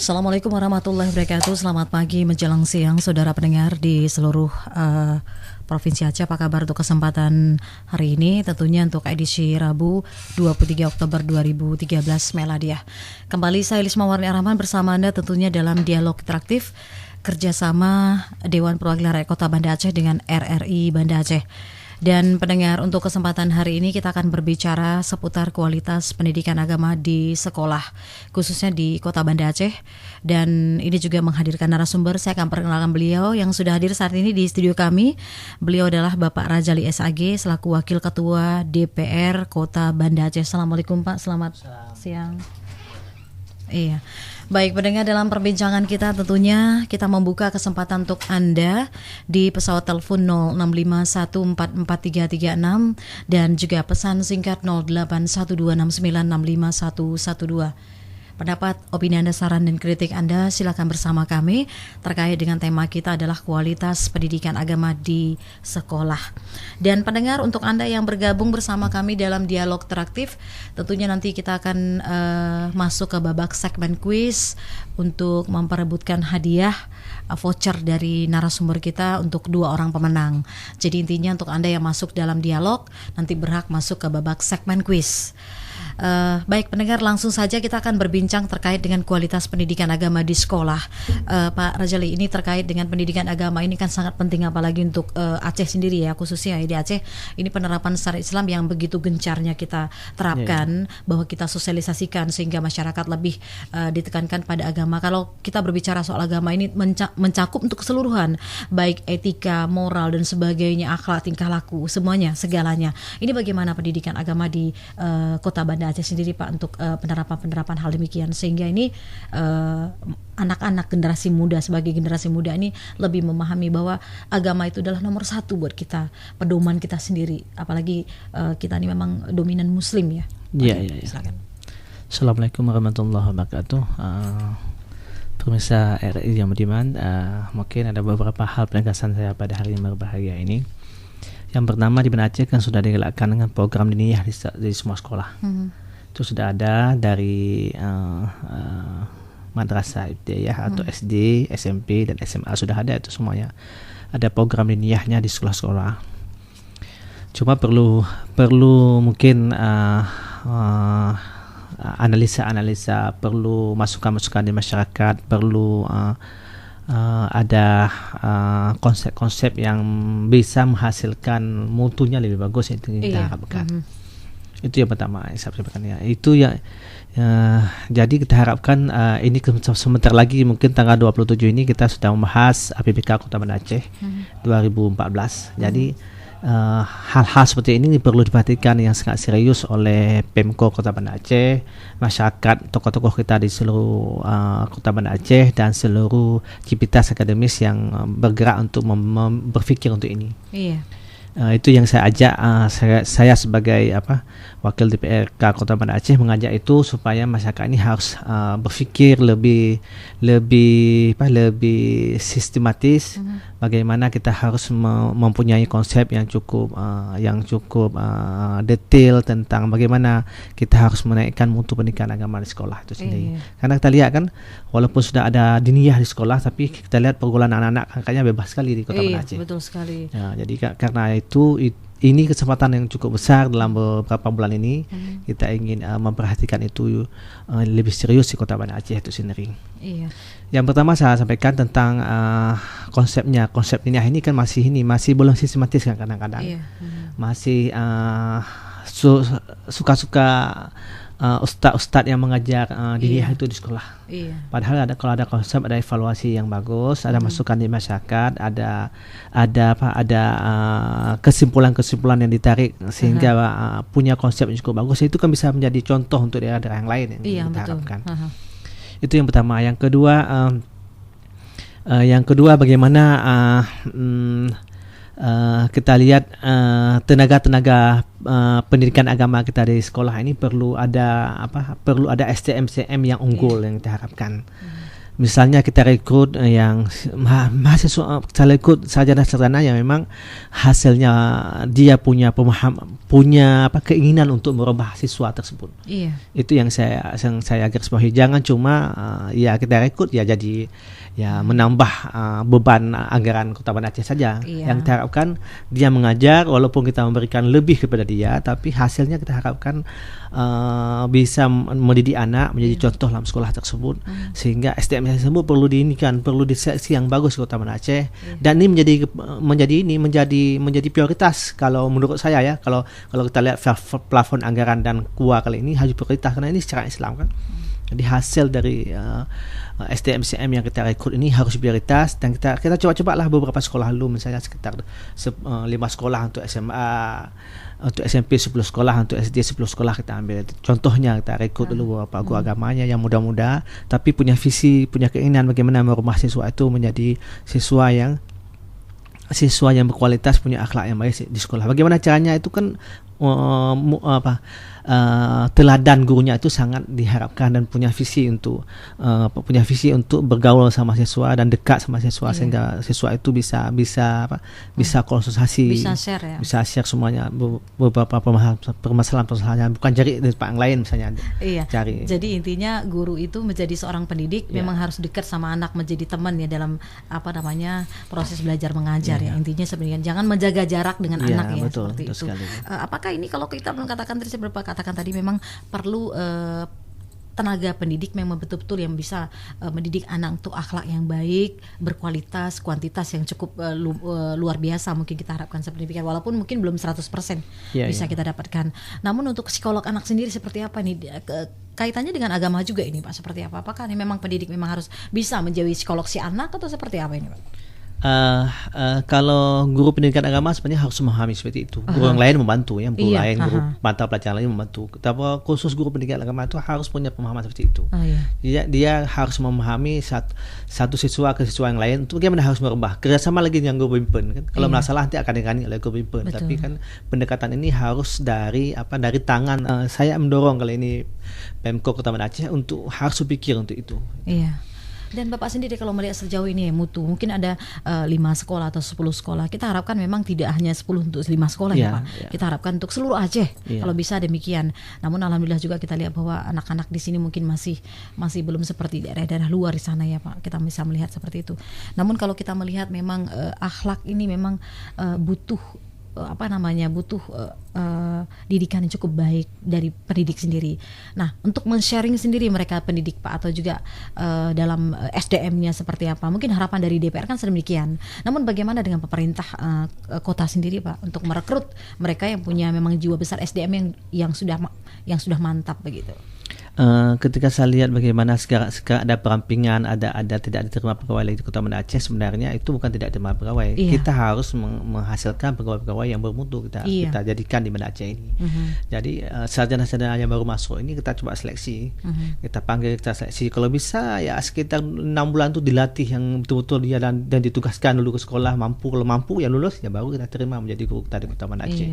Assalamualaikum warahmatullahi wabarakatuh. Selamat pagi menjelang siang saudara pendengar di seluruh Provinsi Aceh. Apa kabar untuk kesempatan hari ini? Tentunya untuk edisi Rabu 23 Oktober 2013 Meladiah. Kembali saya Lisma Warni Rahman bersama Anda tentunya dalam dialog interaktif kerjasama Dewan Perwakilan Rakyat Kota Banda Aceh dengan RRI Banda Aceh. Dan pendengar, untuk kesempatan hari ini kita akan berbicara seputar kualitas pendidikan agama di sekolah, khususnya di Kota Banda Aceh. Dan ini juga menghadirkan narasumber. Saya akan perkenalkan beliau yang sudah hadir saat ini di studio kami. Beliau adalah Bapak Rajali SAG selaku Wakil Ketua DPR Kota Banda Aceh. Assalamualaikum Pak, selamat siang. Iya. Baik pendengar, dalam perbincangan kita tentunya kita membuka kesempatan untuk Anda di pesawat telepon 0651443336 dan juga pesan singkat 081269651112. Pendapat, opini Anda, saran dan kritik Anda silakan bersama kami terkait dengan tema kita adalah kualitas pendidikan agama di sekolah. Dan pendengar, untuk Anda yang bergabung bersama kami dalam dialog interaktif, tentunya nanti kita akan masuk ke babak segmen kuis untuk memperebutkan hadiah voucher dari narasumber kita untuk 2 orang pemenang. Jadi intinya untuk Anda yang masuk dalam dialog nanti berhak masuk ke babak segmen kuis. Baik pendengar, langsung saja kita akan berbincang terkait dengan kualitas pendidikan agama di sekolah. Pak Rajali, ini terkait dengan pendidikan agama ini kan sangat penting, apalagi untuk Aceh sendiri ya, khususnya di Aceh ini penerapan syariat Islam yang begitu gencarnya kita terapkan, bahwa kita sosialisasikan sehingga masyarakat lebih ditekankan pada agama. Kalau kita berbicara soal agama ini mencakup untuk keseluruhan, baik etika, moral dan sebagainya, akhlak, tingkah laku, semuanya, segalanya. Ini bagaimana pendidikan agama di Kota Banda Aceh sendiri Pak untuk penerapan hal demikian, sehingga ini anak-anak generasi muda, sebagai generasi muda ini lebih memahami bahwa agama itu adalah nomor 1 buat kita, pedoman kita sendiri, apalagi kita ini memang dominan muslim ya. Iya. Silakan. Assalamualaikum warahmatullahi wabarakatuh. Pemirsa RRI yang beriman, mungkin ada beberapa hal penegasan saya pada hari yang berbahagia ini. Yang pertama, di Banda Aceh kan sudah digalakkan dengan program diniyah di semua sekolah. Itu sudah ada dari madrasah ibtidaiyah atau SD, SMP dan SMA, sudah ada itu semuanya. Ada program diniyahnya di sekolah-sekolah. Cuma perlu mungkin analisa-analisa, perlu masukan-masukan di masyarakat, perlu ada konsep-konsep yang bisa menghasilkan mutunya lebih bagus, itu yang kita harapkan. Itu yang pertama saya sampaikan ya. Itu ya, jadi kita harapkan ini sebentar lagi, mungkin tanggal 27 ini kita sudah membahas APBK Kota Banda Aceh 2014. Jadi hal-hal seperti ini perlu diperhatikan yang sangat serius oleh Pemko Kota Banda Aceh, masyarakat, tokoh-tokoh kita di seluruh Kota Banda Aceh dan seluruh civitas akademis yang bergerak untuk berpikir untuk ini. Iya. Itu yang saya ajak, saya sebagai wakil DPRK Kota Banda Aceh mengajak itu, supaya masyarakat ini harus berpikir lebih sistematis. Bagaimana kita harus mempunyai konsep yang cukup detail tentang bagaimana kita harus menaikkan mutu pendidikan agama di sekolah itu sendiri. Karena kita lihat kan, walaupun sudah ada diniyah di sekolah, tapi kita lihat pergaulan anak-anak angkanya bebas sekali di Kota Banda Aceh. Betul sekali. Ya, jadi karena itu ini kesempatan yang cukup besar dalam beberapa bulan ini. Kita ingin memperhatikan itu lebih serius di Kota Banda Aceh itu sendiri. Iya. Yang pertama saya sampaikan tentang konsep diniyah ini kan masih belum sistematis kan, kadang-kadang masih suka-suka ustadz yang mengajar diniyah itu di sekolah. Padahal kalau ada konsep, ada evaluasi yang bagus, ada masukan di masyarakat, ada kesimpulan-kesimpulan yang ditarik sehingga punya konsep yang cukup bagus, itu kan bisa menjadi contoh untuk daerah-daerah yang lain yang kita harapkan. Itu yang pertama. Yang kedua bagaimana kita lihat tenaga pendidikan agama kita di sekolah ini perlu ada SDM yang unggul yang kita harapkan. Misalnya kita rekrut yang mahasiswa, kita rekrut sarjana-sarjana yang memang hasilnya dia punya punya keinginan untuk merubah siswa tersebut. Iya. Itu yang saya garis bawahi. Jangan cuma ya kita rekrut ya jadi ya menambah beban anggaran Kota Banda Aceh saja. Iya. Yang kita harapkan dia mengajar walaupun kita memberikan lebih kepada dia, tapi hasilnya kita harapkan bisa mendidik anak menjadi contoh dalam sekolah tersebut, sehingga SDM tersebut perlu diseleksi yang bagus Kota Banda Aceh. Dan ini menjadi prioritas kalau menurut saya ya. Kalau kita lihat plafon anggaran dan KUA kali ini harus prioritas karena ini secara Islam kan. Jadi hasil dari SDM-CM yang kita rekrut ini harus prioritas, dan kita coba-cobalah beberapa sekolah dulu, misalnya sekitar 5 sekolah untuk SMA, untuk SMP 10 sekolah, untuk SD 10 sekolah kita ambil. Contohnya kita rekrut dulu beberapa guru agamanya yang muda-muda tapi punya visi, punya keinginan bagaimana merubah siswa itu menjadi siswa yang berkualitas, punya akhlak yang baik di sekolah. Bagaimana caranya itu kan teladan gurunya itu sangat diharapkan, dan punya visi untuk bergaul sama siswa dan dekat sama siswa, sehingga siswa itu bisa konsultasi, bisa share semuanya beberapa permasalahan, bukan cari dari tempat yang lain misalnya. Iya. Jadi intinya guru itu menjadi seorang pendidik memang harus dekat sama anak, menjadi teman ya dalam proses belajar mengajar ya. Intinya sebenarnya jangan menjaga jarak dengan anak ya, betul, seperti betul itu. Apakah ini kalau kita mengatakan tadi memang perlu tenaga pendidik memang betul-betul yang bisa mendidik anak untuk akhlak yang baik, berkualitas, kuantitas yang cukup luar biasa, mungkin kita harapkan seperti itu, walaupun mungkin belum 100% bisa kita dapatkan. Namun untuk psikolog anak sendiri seperti apa nih? Kaitannya dengan agama juga ini Pak, seperti apa? Apakah ini memang pendidik memang harus bisa menjadi psikolog si anak atau seperti apa ini Pak? Kalau guru pendidikan agama sebenarnya harus memahami seperti itu. Guru yang lain membantu ya, guru mata pelajaran lain membantu. Tapi khusus guru pendidikan agama itu harus punya pemahaman seperti itu. Dia harus memahami satu siswa ke siswa yang lain untuk bagaimana harus merubah. Kerjasama lagi dengan guru pemimpin kan. Kalau masalah nanti akan digani oleh guru pemimpin. Betul. Tapi kan pendekatan ini harus dari tangan. Saya mendorong kali ini Pemkot Kota Banda Aceh untuk harus berpikir untuk itu. Iya. Dan Bapak sendiri kalau melihat sejauh ini ya mutu, mungkin ada 5 sekolah atau 10 sekolah. Kita harapkan memang tidak hanya 10 untuk 5 sekolah ya Pak. Kita harapkan untuk seluruh Aceh kalau bisa demikian. Namun alhamdulillah juga kita lihat bahwa anak-anak di sini mungkin masih belum seperti daerah-daerah luar di sana ya Pak. Kita bisa melihat seperti itu. Namun kalau kita melihat memang akhlak ini memang butuh didikan yang cukup baik dari pendidik sendiri. Nah, untuk men-sharing sendiri mereka pendidik Pak, atau juga dalam SDM-nya seperti apa? Mungkin harapan dari DPR kan sedemikian. Namun bagaimana dengan pemerintah kota sendiri Pak untuk merekrut mereka yang punya memang jiwa besar SDM yang sudah mantap begitu? Ketika saya lihat bagaimana sekarang ada perampingan, ada tidak diterima pegawai lagi di Kota Banda Aceh, sebenarnya itu bukan tidak diterima pegawai. Kita harus menghasilkan pegawai-pegawai yang bermutu kita jadikan di Banda Aceh ini. Jadi sarjana-sarjana yang baru masuk ini kita coba seleksi, kita panggil, kita seleksi. Kalau bisa ya sekitar 6 bulan itu dilatih yang betul-betul dia dan ditugaskan dulu ke sekolah, kalau mampu ya lulus ya baru kita terima menjadi guru kita di Kota Banda Aceh.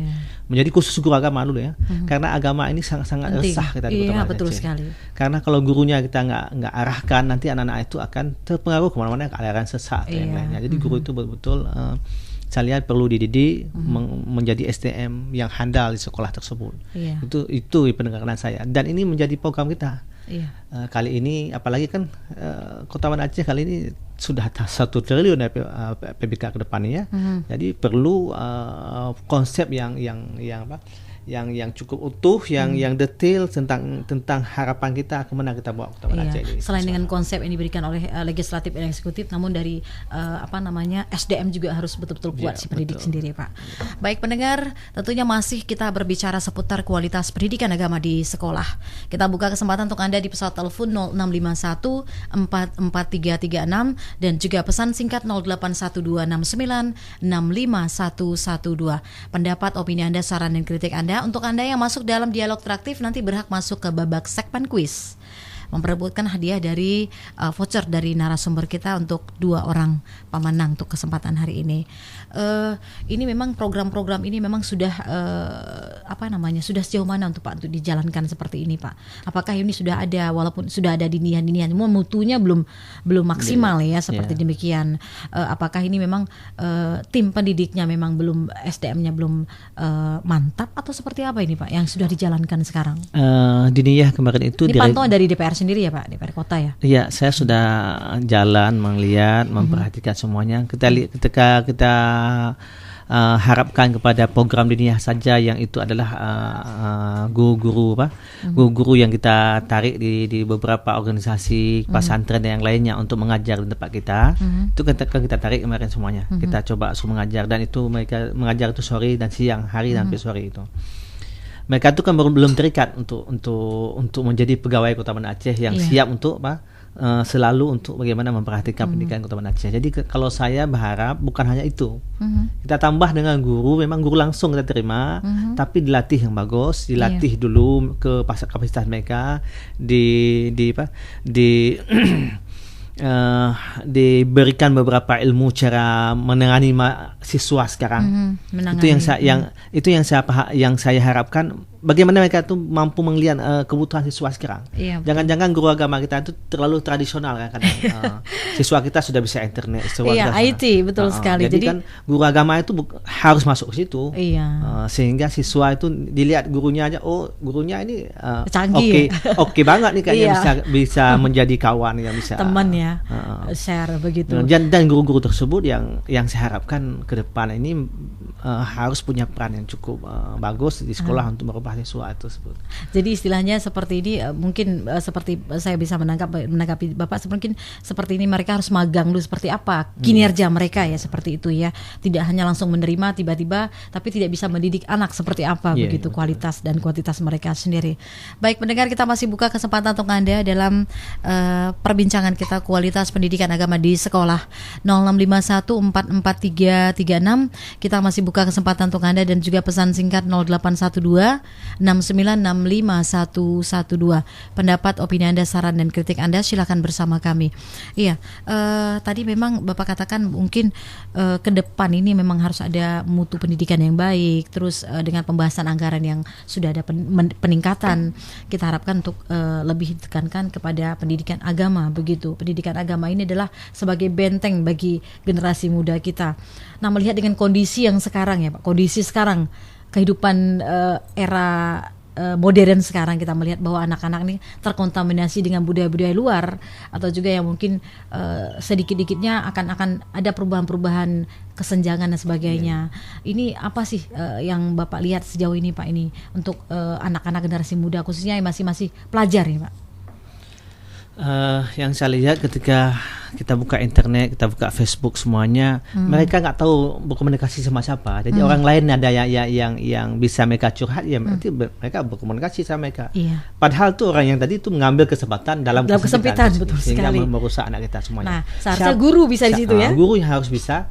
Menjadi khusus guru agama dulu ya, karena agama ini sangat resah kita di Kota Banda Aceh. Sekali. Karena kalau gurunya kita nggak arahkan, nanti anak-anak itu akan terpengaruh kemana-mana ke aliran sesat yang lainnya. Jadi guru itu betul-betul saya lihat perlu dididik menjadi SDM yang handal di sekolah tersebut. Itu pendengaran saya, dan ini menjadi program kita. Kali ini apalagi kan Kota Banda Aceh kali ini sudah 1 triliun PBK ke depannya. Jadi perlu konsep yang cukup utuh, yang detail tentang harapan kita kemana kita bawa Kota Banda Aceh ini. Selain dengan konsep yang diberikan oleh legislatif dan eksekutif, namun dari SDM juga harus betul-betul kuat si pendidik sendiri Pak. Baik pendengar, tentunya masih kita berbicara seputar kualitas pendidikan agama di sekolah. Kita buka kesempatan untuk Anda di pesawat telepon 0651 44336 dan juga pesan singkat 081269 65112. Pendapat, opini Anda, saran dan kritik Anda. Untuk Anda yang masuk dalam dialog interaktif nanti berhak masuk ke babak segmen kuis. memperebutkan hadiah dari voucher dari narasumber kita untuk 2 orang pemenang untuk kesempatan hari ini. Ini memang program-program ini memang sudah sudah sejauh mana untuk Pak untuk dijalankan seperti ini, Pak? Apakah ini sudah ada, walaupun sudah ada dinian-dinian, semua mutunya belum maksimal ya seperti demikian. Apakah ini memang tim pendidiknya memang belum, SDM-nya belum mantap, atau seperti apa ini Pak yang sudah dijalankan sekarang? Diniyah kemarin itu ini pantauan dari DPR sendiri ya Pak, DPR Kota ya? Iya, saya sudah jalan melihat, memperhatikan semuanya. Ketika kita harapkan kepada program diniyah saja yang itu adalah guru-guru yang kita tarik di beberapa organisasi pesantren dan yang lainnya untuk mengajar di tempat kita. Itu kita tarik kemarin semuanya. Kita coba mengajar, dan itu mereka mengajar itu sore dan siang, hari sampai sore itu. Mereka itu kan belum terikat untuk menjadi pegawai Kota Banda Aceh yang siap untuk selalu untuk bagaimana memperhatikan pendidikan Kota Banda Aceh. Jadi kalau saya berharap bukan hanya itu, kita tambah dengan guru. Memang guru langsung kita terima, tapi dilatih yang bagus, dilatih dulu ke kapasitas mereka, diberikan beberapa ilmu cara menangani siswa sekarang. Itu yang saya harapkan, bagaimana mereka itu mampu melihat kebutuhan siswa sekarang. Jangan-jangan guru agama kita itu terlalu tradisional kan kadang. Siswa kita sudah bisa internet, IT betul sekali. Jadi kan guru agama itu harus masuk ke situ. Sehingga siswa itu dilihat gurunya aja, gurunya ini oke banget nih kayaknya, bisa menjadi kawan, yang bisa teman ya. Share begitu. Dan guru-guru tersebut yang saya harapkan ke depan ini harus punya peran yang cukup bagus di sekolah untuk merubah siswa tersebut. Jadi istilahnya seperti ini, mungkin seperti saya bisa menanggapi Bapak, mungkin seperti ini mereka harus magang dulu seperti apa kinerja mereka ya, seperti itu ya. Tidak hanya langsung menerima tiba-tiba, tapi tidak bisa mendidik anak seperti apa begitu kualitas dan kuantitas mereka sendiri. Baik pendengar, kita masih buka kesempatan untuk Anda dalam perbincangan kita kualitas pendidikan agama di sekolah. 0651443336. Kita masih buka kesempatan untuk Anda, dan juga pesan singkat 081269651112. Pendapat, opini Anda, saran dan kritik Anda silakan bersama kami. Tadi memang Bapak katakan mungkin ke depan ini memang harus ada mutu pendidikan yang baik, terus dengan pembahasan anggaran yang sudah ada peningkatan, kita harapkan untuk lebih ditekankan kepada pendidikan agama begitu. Pendidikan agama ini adalah sebagai benteng bagi generasi muda kita. Nah, melihat dengan kondisi yang sekarang ya Pak, kondisi sekarang kehidupan era modern sekarang, kita melihat bahwa anak-anak ini terkontaminasi dengan budaya-budaya luar, atau juga yang mungkin sedikit-dikitnya akan ada perubahan-perubahan kesenjangan dan sebagainya. Ini apa sih yang Bapak lihat sejauh ini Pak, ini untuk anak-anak generasi muda khususnya yang masih pelajar ya Pak? Yang saya lihat ketika kita buka internet, kita buka Facebook, semuanya mereka nggak tahu berkomunikasi sama siapa. Jadi orang lain ada yang bisa mereka curhat, ya berarti mereka berkomunikasi sama mereka. Padahal tuh orang yang tadi itu mengambil kesempatan dalam kesempitan betul sehingga sekali merusak anak kita semuanya. Nah, seharusnya guru bisa di situ ya. Guru yang harus bisa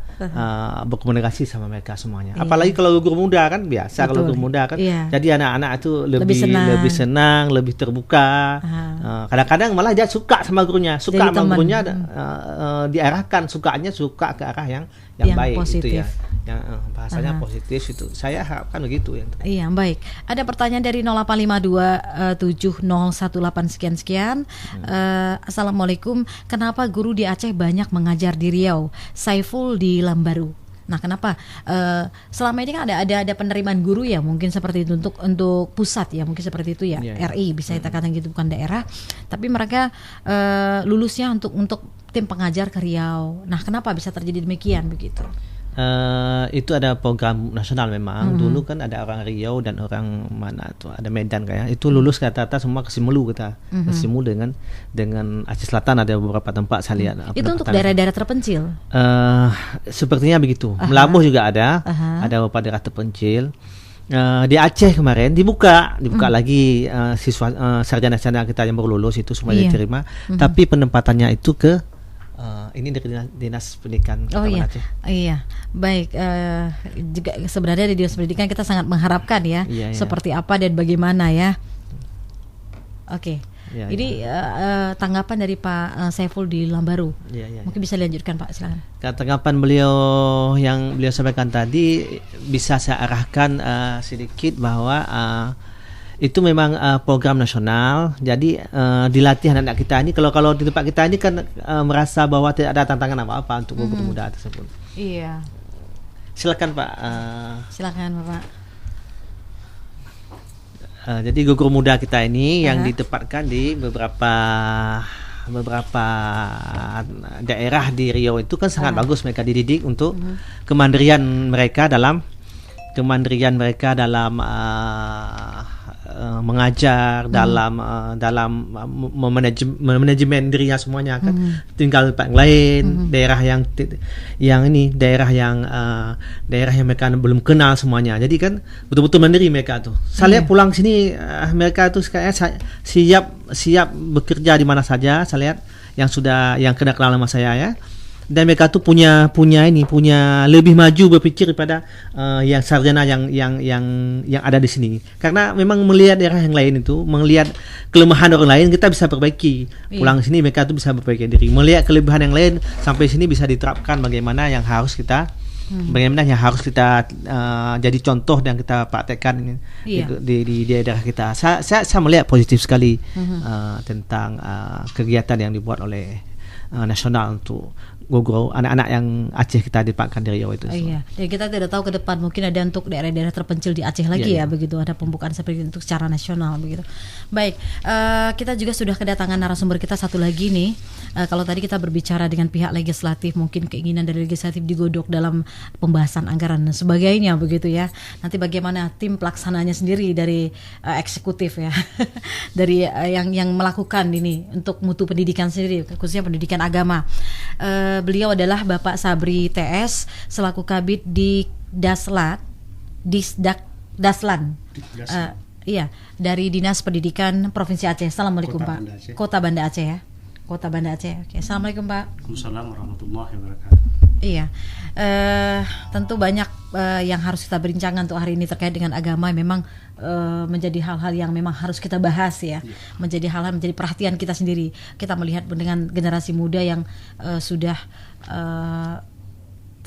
berkomunikasi sama mereka semuanya. Apalagi kalau guru muda kan biasa. Betul. Kalau guru muda kan jadi anak-anak itu lebih senang, lebih terbuka. Kadang-kadang malah dia suka sama gurunya, suka sama gurunya, diarahkan sukanya ke arah yang baik positif. Itu ya. Yang bahasanya positif itu. Saya harapkan begitu yang terjadi. Iya, baik. Ada pertanyaan dari 08527018 sekian. Assalamualaikum. Kenapa guru di Aceh banyak mengajar di Riau? Saiful di Lambaru. Nah, kenapa? Selama ini kan ada penerimaan guru ya, mungkin seperti itu untuk pusat ya, mungkin seperti itu ya. RI bisa kita katakan gitu, bukan daerah. Tapi mereka lulusnya untuk tim pengajar ke Riau. Nah, kenapa bisa terjadi demikian begitu? Itu ada program nasional memang. Dulu kan ada orang Riau dan orang mana tuh, ada Medan kayak itu lulus rata-rata semua ke Simelu kita. Ke Simelu dengan Aceh Selatan ada beberapa tempat saya lihat. Itu untuk daerah-daerah terpencil. Sepertinya begitu. Melabuh juga ada beberapa daerah terpencil. Di Aceh kemarin dibuka lagi siswa sarjana-sarjana kita yang baru lulus itu semua diterima. Tapi penempatannya itu ke ini dari Dinas Pendidikan Kota Banda Aceh. Iya, baik. Juga sebenarnya di Dinas Pendidikan kita sangat mengharapkan ya, seperti apa dan bagaimana ya. Oke. Ya, Ini tanggapan dari Pak Saiful di Lambaru. Ya. Mungkin bisa dilanjutkan Pak, silakan. Tanggapan beliau yang beliau sampaikan tadi bisa saya arahkan sedikit bahwa itu memang program nasional. Jadi dilatih anak-anak kita ini. Kalau di tempat kita ini kan merasa bahwa tidak ada tantangan apa-apa untuk guru muda tersebut. Iya. Silakan Pak. Silakan Bapak. Jadi guru muda kita ini yang ditempatkan di beberapa daerah di Riau itu kan sangat bagus, mereka dididik untuk kemandirian mereka dalam mengajar, dalam manajemen dirinya semuanya kan. Tinggal tempat lain, daerah yang mereka belum kenal semuanya. Jadi kan betul-betul mandiri mereka tuh. Saya lihat pulang sini mereka tuh kayaknya siap bekerja di mana saja. Saya lihat yang kena kenal sama saya ya. Dan mereka tuh punya lebih maju berpikir daripada yang sarjana yang ada di sini. Karena memang melihat daerah yang lain itu, melihat kelemahan orang lain kita bisa perbaiki. Pulang sini mereka tuh bisa perbaiki diri. Melihat kelebihan yang lain sampai sini bisa diterapkan bagaimana yang harus kita jadi contoh dan kita praktekkan di daerah kita. Saya melihat positif sekali tentang kegiatan yang dibuat oleh nasional untuk guru anak-anak yang Aceh kita dipakkan dari Riau itu. Iya. Ya, kita tidak tahu ke depan mungkin ada untuk daerah-daerah terpencil di Aceh lagi begitu, ada pembukaan seperti itu untuk secara nasional begitu. Baik, kita juga sudah kedatangan narasumber kita satu lagi nih. Kalau tadi kita berbicara dengan pihak legislatif, mungkin keinginan dari legislatif digodok dalam pembahasan anggaran dan sebagainya begitu ya. Nanti bagaimana tim pelaksananya sendiri dari eksekutif ya, dari yang melakukan ini untuk mutu pendidikan sendiri, khususnya pendidikan agama. Beliau adalah Bapak Sabri TS selaku Kabid di Daslan. Iya, dari Dinas Pendidikan Provinsi Aceh. Assalamualaikum Pak. Kota Banda Aceh ya. Kota Banda Aceh. Oke, assalamualaikum Pak. Waalaikumsalam warahmatullahi wabarakatuh. Iya, tentu banyak yang harus kita bincangkan untuk hari ini terkait dengan agama. Memang menjadi hal-hal yang memang harus kita bahas ya. Menjadi hal-hal menjadi perhatian kita sendiri. Kita melihat dengan generasi muda yang sudah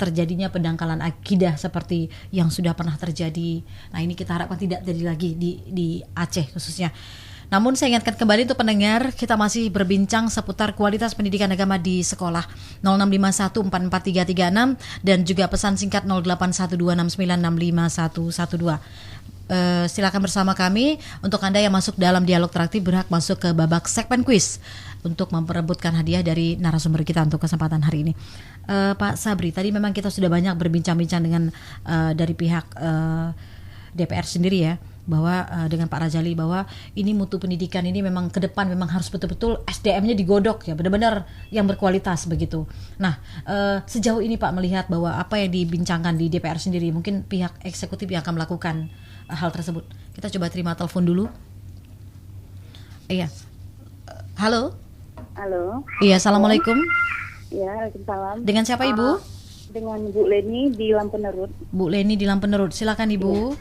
terjadinya pendangkalan akidah seperti yang sudah pernah terjadi. Nah, ini kita harapkan tidak terjadi lagi di Aceh khususnya. Namun saya ingatkan kembali untuk pendengar, kita masih berbincang seputar kualitas pendidikan agama di sekolah. 0651443336 dan juga pesan singkat 081269651112. Silakan bersama kami. Untuk Anda yang masuk dalam dialog interaktif berhak masuk ke babak segmen quiz untuk memperebutkan hadiah dari narasumber kita untuk kesempatan hari ini. Pak Sabri, tadi memang kita sudah banyak berbincang-bincang dengan dari pihak DPR sendiri ya, bahwa dengan Pak Rajali bahwa ini mutu pendidikan ini memang ke depan memang harus betul-betul SDM-nya digodok ya, benar-benar yang berkualitas begitu. Nah, sejauh ini Pak melihat bahwa apa yang dibincangkan di DPR sendiri, mungkin pihak eksekutif yang akan melakukan hal tersebut. Kita coba terima telepon dulu. Iya. Halo. Halo. Iya, assalamualaikum. Ya, waalaikumsalam. Dengan siapa Ibu? Dengan Bu Leni di Lampenerut. Bu Leni di Lampenerut. Silakan Ibu.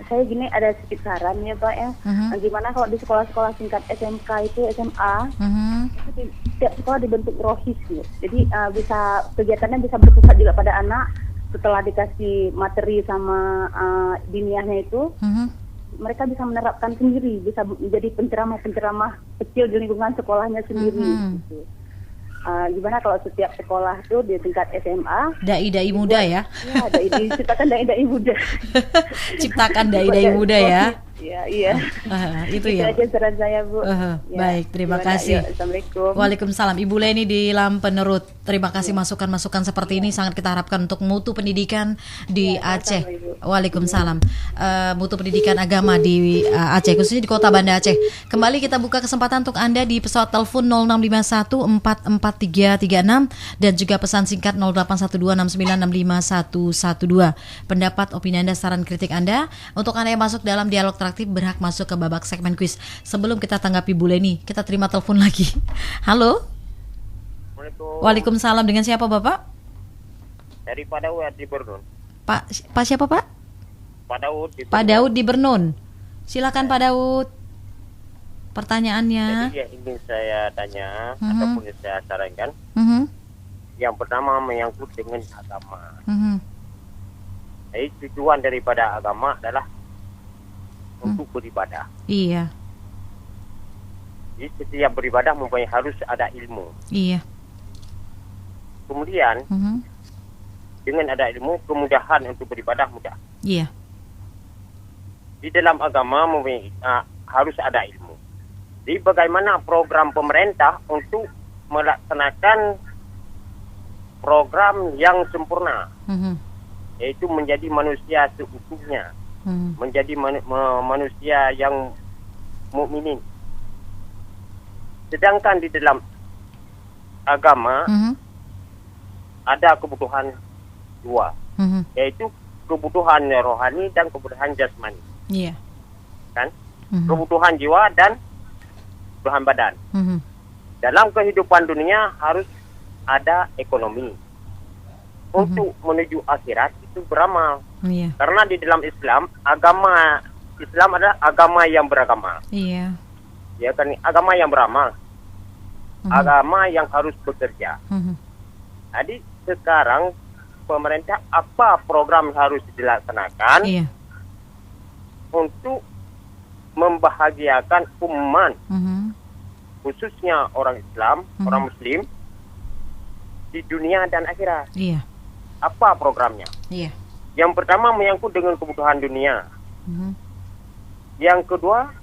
Saya gini ada sedikit saran ya Pak ya. Gimana kalau di sekolah-sekolah tingkat SMK itu SMA, itu setiap sekolah dibentuk rohis gitu. Jadi bisa kegiatannya bisa berpusat juga pada anak. Setelah dikasih materi sama diniahnya itu, mereka bisa menerapkan sendiri, bisa menjadi penceramah-penceramah kecil di lingkungan sekolahnya sendiri. Gitu. Gimana kalau setiap sekolah itu di tingkat SMA dai-dai muda ya? Ya, ciptakan dai-dai muda. Ciptakan dai-dai muda ya? Iya. Itu ya. Itu aja saran saya Bu. Ya. Baik, terima kasih. Assalamualaikum. Waalaikumsalam. Ibu Leni di Lampenerut. Terima kasih masukan-masukan seperti ini sangat kita harapkan untuk mutu pendidikan di Aceh. Waalaikumsalam. Mutu pendidikan agama di Aceh, khususnya di Kota Banda Aceh. Kembali kita buka kesempatan untuk Anda di pesawat telepon 0651443336 dan juga pesan singkat 081269651112. Pendapat, opini Anda, saran, kritik Anda. Untuk Anda yang masuk dalam dialog interaktif berhak masuk ke babak segmen quiz. Sebelum kita tanggapi Bu Leni, kita terima telepon lagi. Halo. Waalaikumsalam. Dengan siapa Bapak? Dari Pak Daud di Bernun. Pak siapa Pak? Pak Daud di Pak Daud di Bernun. Silakan Pak Daud. Pertanyaannya. Jadi yang ingin saya tanya ataupun saya sarankan, yang pertama menyangkut dengan agama. Jadi tujuan daripada agama adalah untuk beribadah. Iya. Jadi setiap beribadah mempunyai harus ada ilmu. Iya. Kemudian dengan ada ilmu, kemudahan untuk beribadah mudah. Iya. Di dalam agama harus ada ilmu. Jadi bagaimana program pemerintah untuk melaksanakan program yang sempurna, yaitu menjadi manusia seutuhnya, menjadi manusia yang mukminin. Sedangkan di dalam agama ada kebutuhan dua, yaitu kebutuhan rohani dan kebutuhan jasmani. Iya. Kan? Kebutuhan jiwa dan kebutuhan badan. Dalam kehidupan dunia harus ada ekonomi. Untuk menuju akhirat itu beramal. Iya. Karena di dalam Islam, agama Islam adalah agama yang beragama. Iya. Ya kan, agama yang beramal. Agama yang harus bekerja. Jadi sekarang pemerintah apa program harus dilaksanakan untuk membahagiakan umat, khususnya orang Islam, orang Muslim di dunia dan akhirat. Iya. Apa programnya? Iya. Yang pertama menyangkut dengan kebutuhan dunia. Yang kedua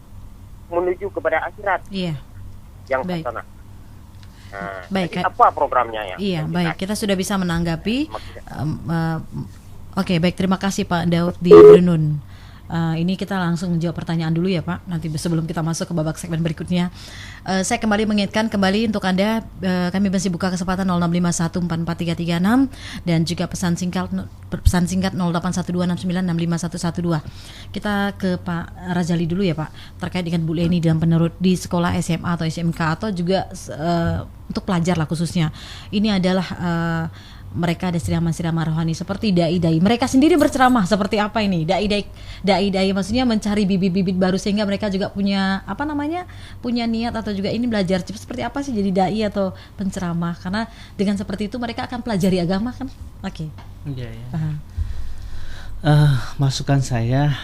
menuju kepada akhirat. Iya. Yang Baik. sana. Nah, Baik. jadi apa programnya ya? Iya, baik. Kita sudah bisa menanggapi. Oke, baik. Terima kasih Pak Daud di Brunun. Ini kita langsung menjawab pertanyaan dulu ya Pak. Nanti sebelum kita masuk ke babak segmen berikutnya, saya kembali mengingatkan kembali untuk Anda, kami masih buka kesempatan 0651443336 dan juga pesan singkat 081269651112. Kita ke Pak Razali dulu ya Pak, terkait dengan Bu Leni dan penurut di sekolah SMA atau SMK atau juga untuk pelajar lah khususnya. Ini adalah mereka ada ceramah-ceramah rohani seperti dai-dai. Mereka sendiri berceramah seperti apa ini? Dai-dai maksudnya mencari bibit-bibit baru sehingga mereka juga punya punya niat atau juga ini belajar seperti apa sih jadi dai atau penceramah. Karena dengan seperti itu mereka akan pelajari agama kan. Oke. Iya. Masukan saya,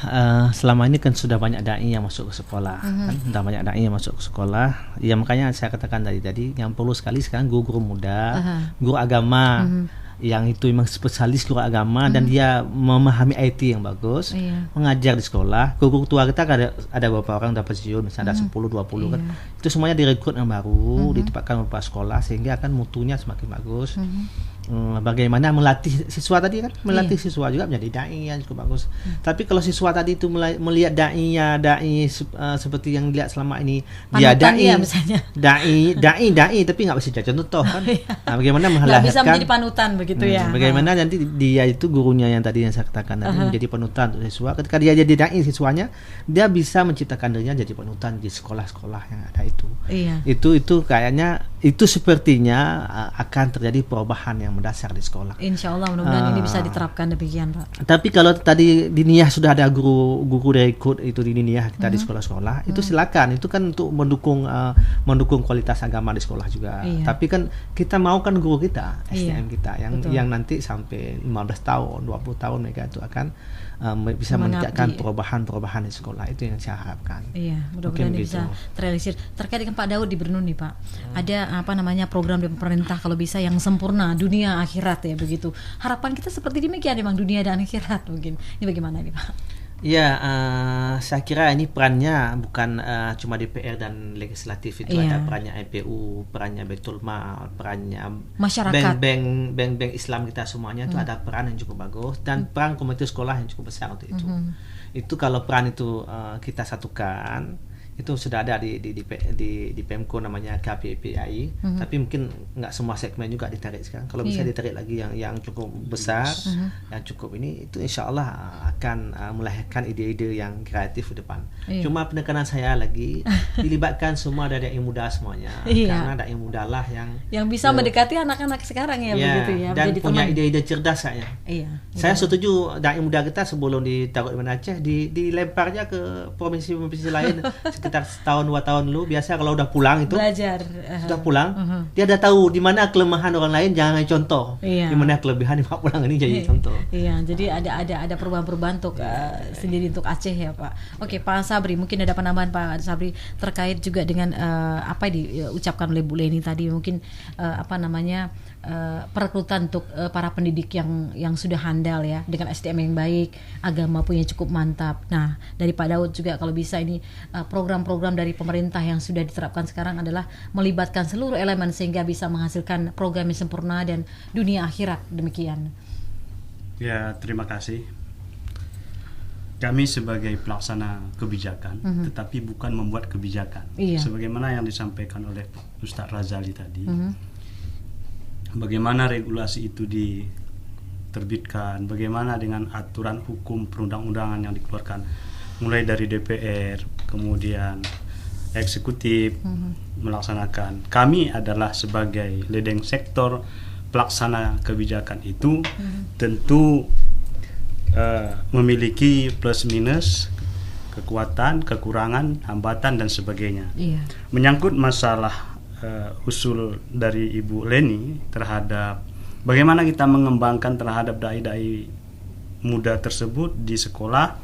selama ini kan sudah banyak dai yang masuk ke sekolah, kan sudah banyak dai yang masuk ke sekolah. Ya makanya saya katakan tadi yang perlu sekali sekarang guru muda, guru agama yang itu memang spesialis guru agama dan dia memahami IT yang bagus, mengajar di sekolah. Guru tua kita ada beberapa orang dapat pensiun, misalnya ada 10-20 kan. Itu semuanya direkrut yang baru, ditempatkan beberapa sekolah sehingga akan mutunya semakin bagus. Bagaimana melatih siswa tadi kan, melatih siswa juga menjadi dai yang cukup bagus. Tapi kalau siswa tadi itu melihat dai seperti yang dilihat selama ini, dia dai tapi nggak bisa jadi contoh kan. Bagaimana nggak bisa menjadi panutan begitu ya. Bagaimana nanti dia itu gurunya yang tadi yang saya katakan tadi menjadi panutan untuk siswa. Ketika dia jadi dai siswanya, dia bisa menciptakan dirinya jadi panutan di sekolah-sekolah yang ada itu. Itu kayaknya itu sepertinya akan terjadi perubahan yang mendasar di sekolah. Insya Allah mudah-mudahan ini bisa diterapkan demikian Pak. Tapi kalau tadi di Niyah sudah ada guru dari ikut itu di Niyah kita di sekolah-sekolah, itu silakan. Itu kan untuk mendukung kualitas agama di sekolah juga. Tapi kan kita mau kan guru kita, SDM kita yang nanti sampai 15 tahun, 20 tahun mereka itu akan bisa meningkatkan perubahan di sekolah. Itu yang saya harapkan. Iya, mudah-mudahan ini bisa terrealisir. Terkait dengan Pak Daud di Brunun nih Pak, ada program dari pemerintah kalau bisa yang sempurna dunia akhirat ya begitu. Harapan kita seperti demikian memang dunia dan akhirat mungkin. Ini bagaimana nih Pak? Ya, saya kira ini perannya bukan cuma DPR dan legislatif itu, ada perannya MPU, perannya Baitul Mal, perannya masyarakat, bank Islam kita semuanya itu ada peran yang cukup bagus dan peran komite sekolah yang cukup besar untuk itu. Itu kalau peran itu kita satukan, itu sudah ada di Pemko namanya KPPI, tapi mungkin nggak semua segmen juga ditarik sekarang. Kalau bisa ditarik lagi yang cukup besar, yang cukup ini, itu insya Allah akan melahirkan ide-ide yang kreatif di depan. Cuma penekanan saya lagi dilibatkan semua dari yang muda semuanya, karena ada yang muda lah yang bisa mendekati anak-anak sekarang ya begitu ya, dan punya teman. Ide-ide cerdas saya. Saya setuju dai muda kita sebelum ditaruh di Aceh dilemparnya ke provinsi-provinsi lain. sekitar setahun 2 tahun dulu, biasa kalau udah pulang itu belajar sudah pulang, dia ada tahu di mana kelemahan orang lain, jangan contoh. Iya. Di mana kelebihan Pak pulang ini jadi contoh. Iya, jadi ada perubahan-perubahan untuk sendiri untuk Aceh ya Pak. Oke, Pak Sabri, mungkin ada penambahan Pak Sabri terkait juga dengan apa yang diucapkan oleh Bu Leni tadi, mungkin perekrutan untuk para pendidik yang sudah handal ya, dengan SDM yang baik, agama punya cukup mantap. Nah, dari Pak Daud juga kalau bisa ini program-program dari pemerintah yang sudah diterapkan sekarang adalah melibatkan seluruh elemen sehingga bisa menghasilkan program yang sempurna dan dunia akhirat, demikian. Ya, terima kasih. Kami sebagai pelaksana kebijakan, tetapi bukan membuat kebijakan. Iya. Sebagaimana yang disampaikan oleh Ustadz Razali tadi, bagaimana regulasi itu diterbitkan, bagaimana dengan aturan hukum perundang-undangan yang dikeluarkan, mulai dari DPR, kemudian eksekutif melaksanakan. Kami adalah sebagai leading sektor pelaksana kebijakan itu, tentu memiliki plus minus, kekuatan, kekurangan, hambatan dan sebagainya. Iya. Menyangkut masalah usul dari Ibu Leni terhadap bagaimana kita mengembangkan terhadap dai-dai muda tersebut di sekolah,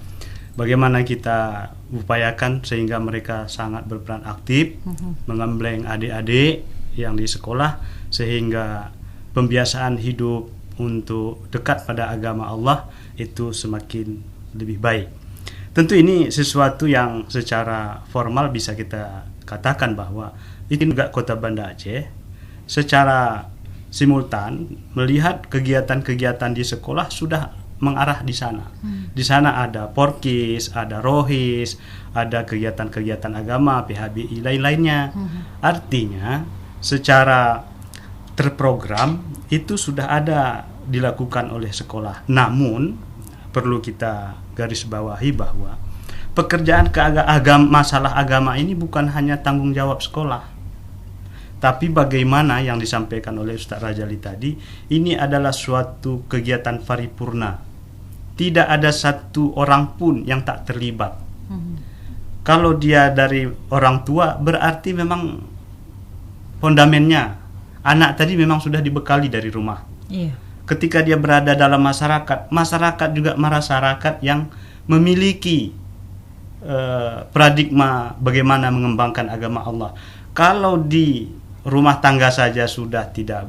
bagaimana kita upayakan sehingga mereka sangat berperan aktif, mengembleng adik-adik yang di sekolah, sehingga pembiasaan hidup untuk dekat pada agama Allah itu semakin lebih baik. Tentu ini sesuatu yang secara formal bisa kita katakan bahwa itu juga Kota Banda Aceh secara simultan melihat kegiatan-kegiatan di sekolah sudah mengarah di sana. Di sana ada Porkis, ada Rohis, ada kegiatan-kegiatan agama, PHBI lain-lainnya. Artinya secara terprogram itu sudah ada dilakukan oleh sekolah. Namun perlu kita garis bawahi bahwa pekerjaan masalah agama ini bukan hanya tanggung jawab sekolah, tapi bagaimana yang disampaikan oleh Ustaz Rajali tadi, ini adalah suatu kegiatan paripurna. Tidak ada satu orang pun yang tak terlibat. Kalau dia dari orang tua, berarti memang fondamennya anak tadi memang sudah dibekali dari rumah. Iya. Ketika dia berada dalam masyarakat juga masyarakat yang memiliki paradigma bagaimana mengembangkan agama Allah. Kalau di rumah tangga saja sudah tidak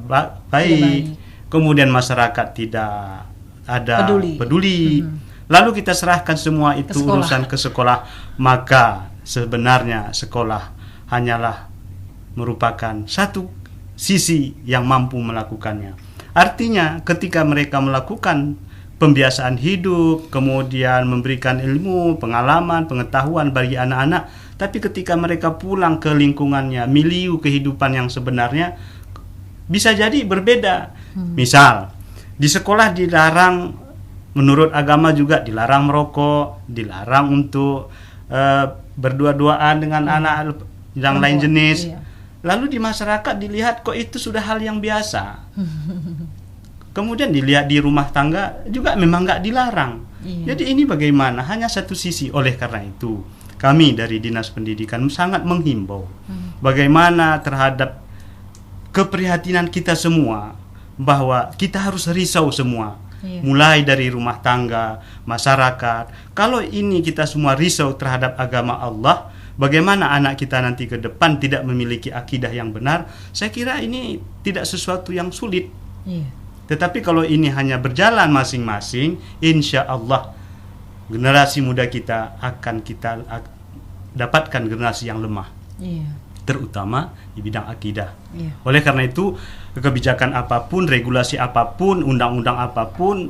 baik, kemudian masyarakat tidak ada peduli. Lalu kita serahkan semua itu urusan ke sekolah, maka sebenarnya sekolah hanyalah merupakan satu sisi yang mampu melakukannya. Artinya ketika mereka melakukan pembiasaan hidup, kemudian memberikan ilmu, pengalaman, pengetahuan bagi anak-anak, tapi ketika mereka pulang ke lingkungannya, milieu kehidupan yang sebenarnya bisa jadi berbeda. Misal, di sekolah dilarang, menurut agama juga dilarang merokok, dilarang untuk berdua-duaan dengan anak yang lain jenis. Iya. Lalu di masyarakat dilihat kok itu sudah hal yang biasa. Kemudian dilihat di rumah tangga juga memang nggak dilarang. Iya. Jadi ini bagaimana? Hanya satu sisi. Oleh karena itu kami dari Dinas Pendidikan sangat menghimbau bagaimana terhadap keprihatinan kita semua, bahwa kita harus risau semua. Iya. Mulai dari rumah tangga, masyarakat. Kalau ini kita semua risau terhadap agama Allah, bagaimana anak kita nanti ke depan tidak memiliki akidah yang benar? Saya kira ini tidak sesuatu yang sulit. Iya. Tetapi kalau ini hanya berjalan masing-masing, insya Allah generasi muda kita akan kita dapatkan generasi yang lemah. Iya. Terutama di bidang akidah. Iya. Oleh karena itu, kebijakan apapun, regulasi apapun, undang-undang apapun,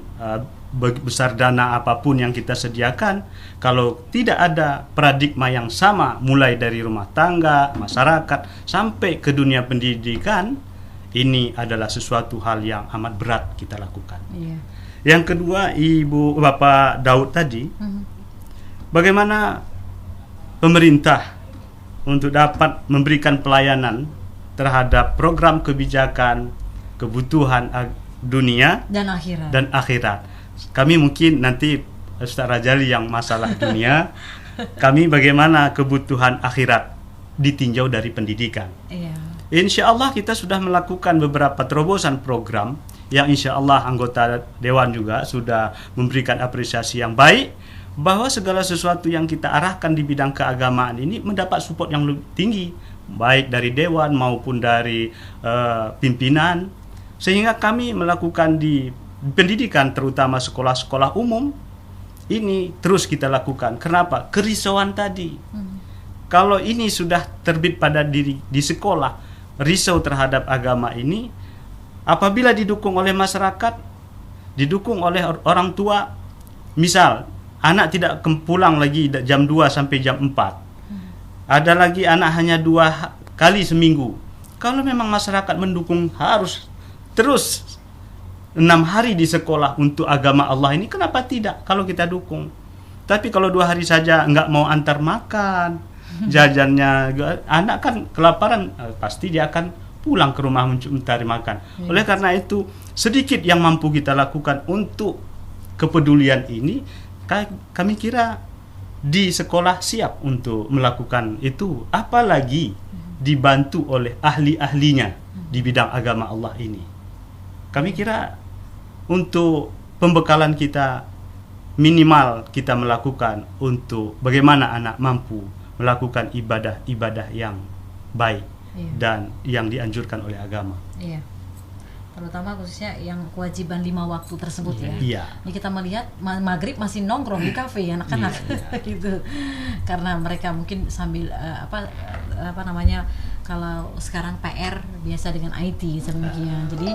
besar dana apapun yang kita sediakan, kalau tidak ada paradigma yang sama mulai dari rumah tangga, masyarakat sampai ke dunia pendidikan, ini adalah sesuatu hal yang amat berat kita lakukan. Iya. Yang kedua, Bapak Daud tadi, bagaimana pemerintah untuk dapat memberikan pelayanan terhadap program kebijakan, kebutuhan dunia dan akhirat. Kami mungkin nanti Ustaz Rajali yang masalah dunia, kami bagaimana kebutuhan akhirat ditinjau dari pendidikan. Insya Allah kita sudah melakukan beberapa terobosan program yang insya Allah anggota Dewan juga sudah memberikan apresiasi yang baik, bahwa segala sesuatu yang kita arahkan di bidang keagamaan ini mendapat support yang lebih tinggi, baik dari Dewan maupun dari pimpinan, sehingga kami melakukan di pendidikan terutama sekolah-sekolah umum ini terus kita lakukan. Kenapa? Kerisauan tadi. Kalau ini sudah terbit pada diri di sekolah, risau terhadap agama ini, apabila didukung oleh masyarakat, didukung oleh orang tua, misal anak tidak pulang lagi jam 2 sampai jam 4, ada lagi anak hanya 2 kali seminggu. Kalau memang masyarakat mendukung harus terus 6 hari di sekolah untuk agama Allah ini, kenapa tidak kalau kita dukung? Tapi kalau 2 hari saja nggak mau antar makan, jajannya, anak kan kelaparan, pasti dia akan pulang ke rumah mencari makan. Oleh karena itu, sedikit yang mampu kita lakukan untuk kepedulian ini, kami kira di sekolah siap untuk melakukan itu, apalagi dibantu oleh ahli-ahlinya di bidang agama Allah ini. Kami kira untuk pembekalan kita minimal kita melakukan untuk bagaimana anak mampu melakukan ibadah-ibadah yang baik dan yang dianjurkan oleh agama. Terutama khususnya yang kewajiban 5 waktu tersebut Iya. Ini kita melihat maghrib masih nongkrong di kafe anak-anak gitu, karena mereka mungkin sambil apa namanya, kalau sekarang PR biasa dengan IT sedemikian, jadi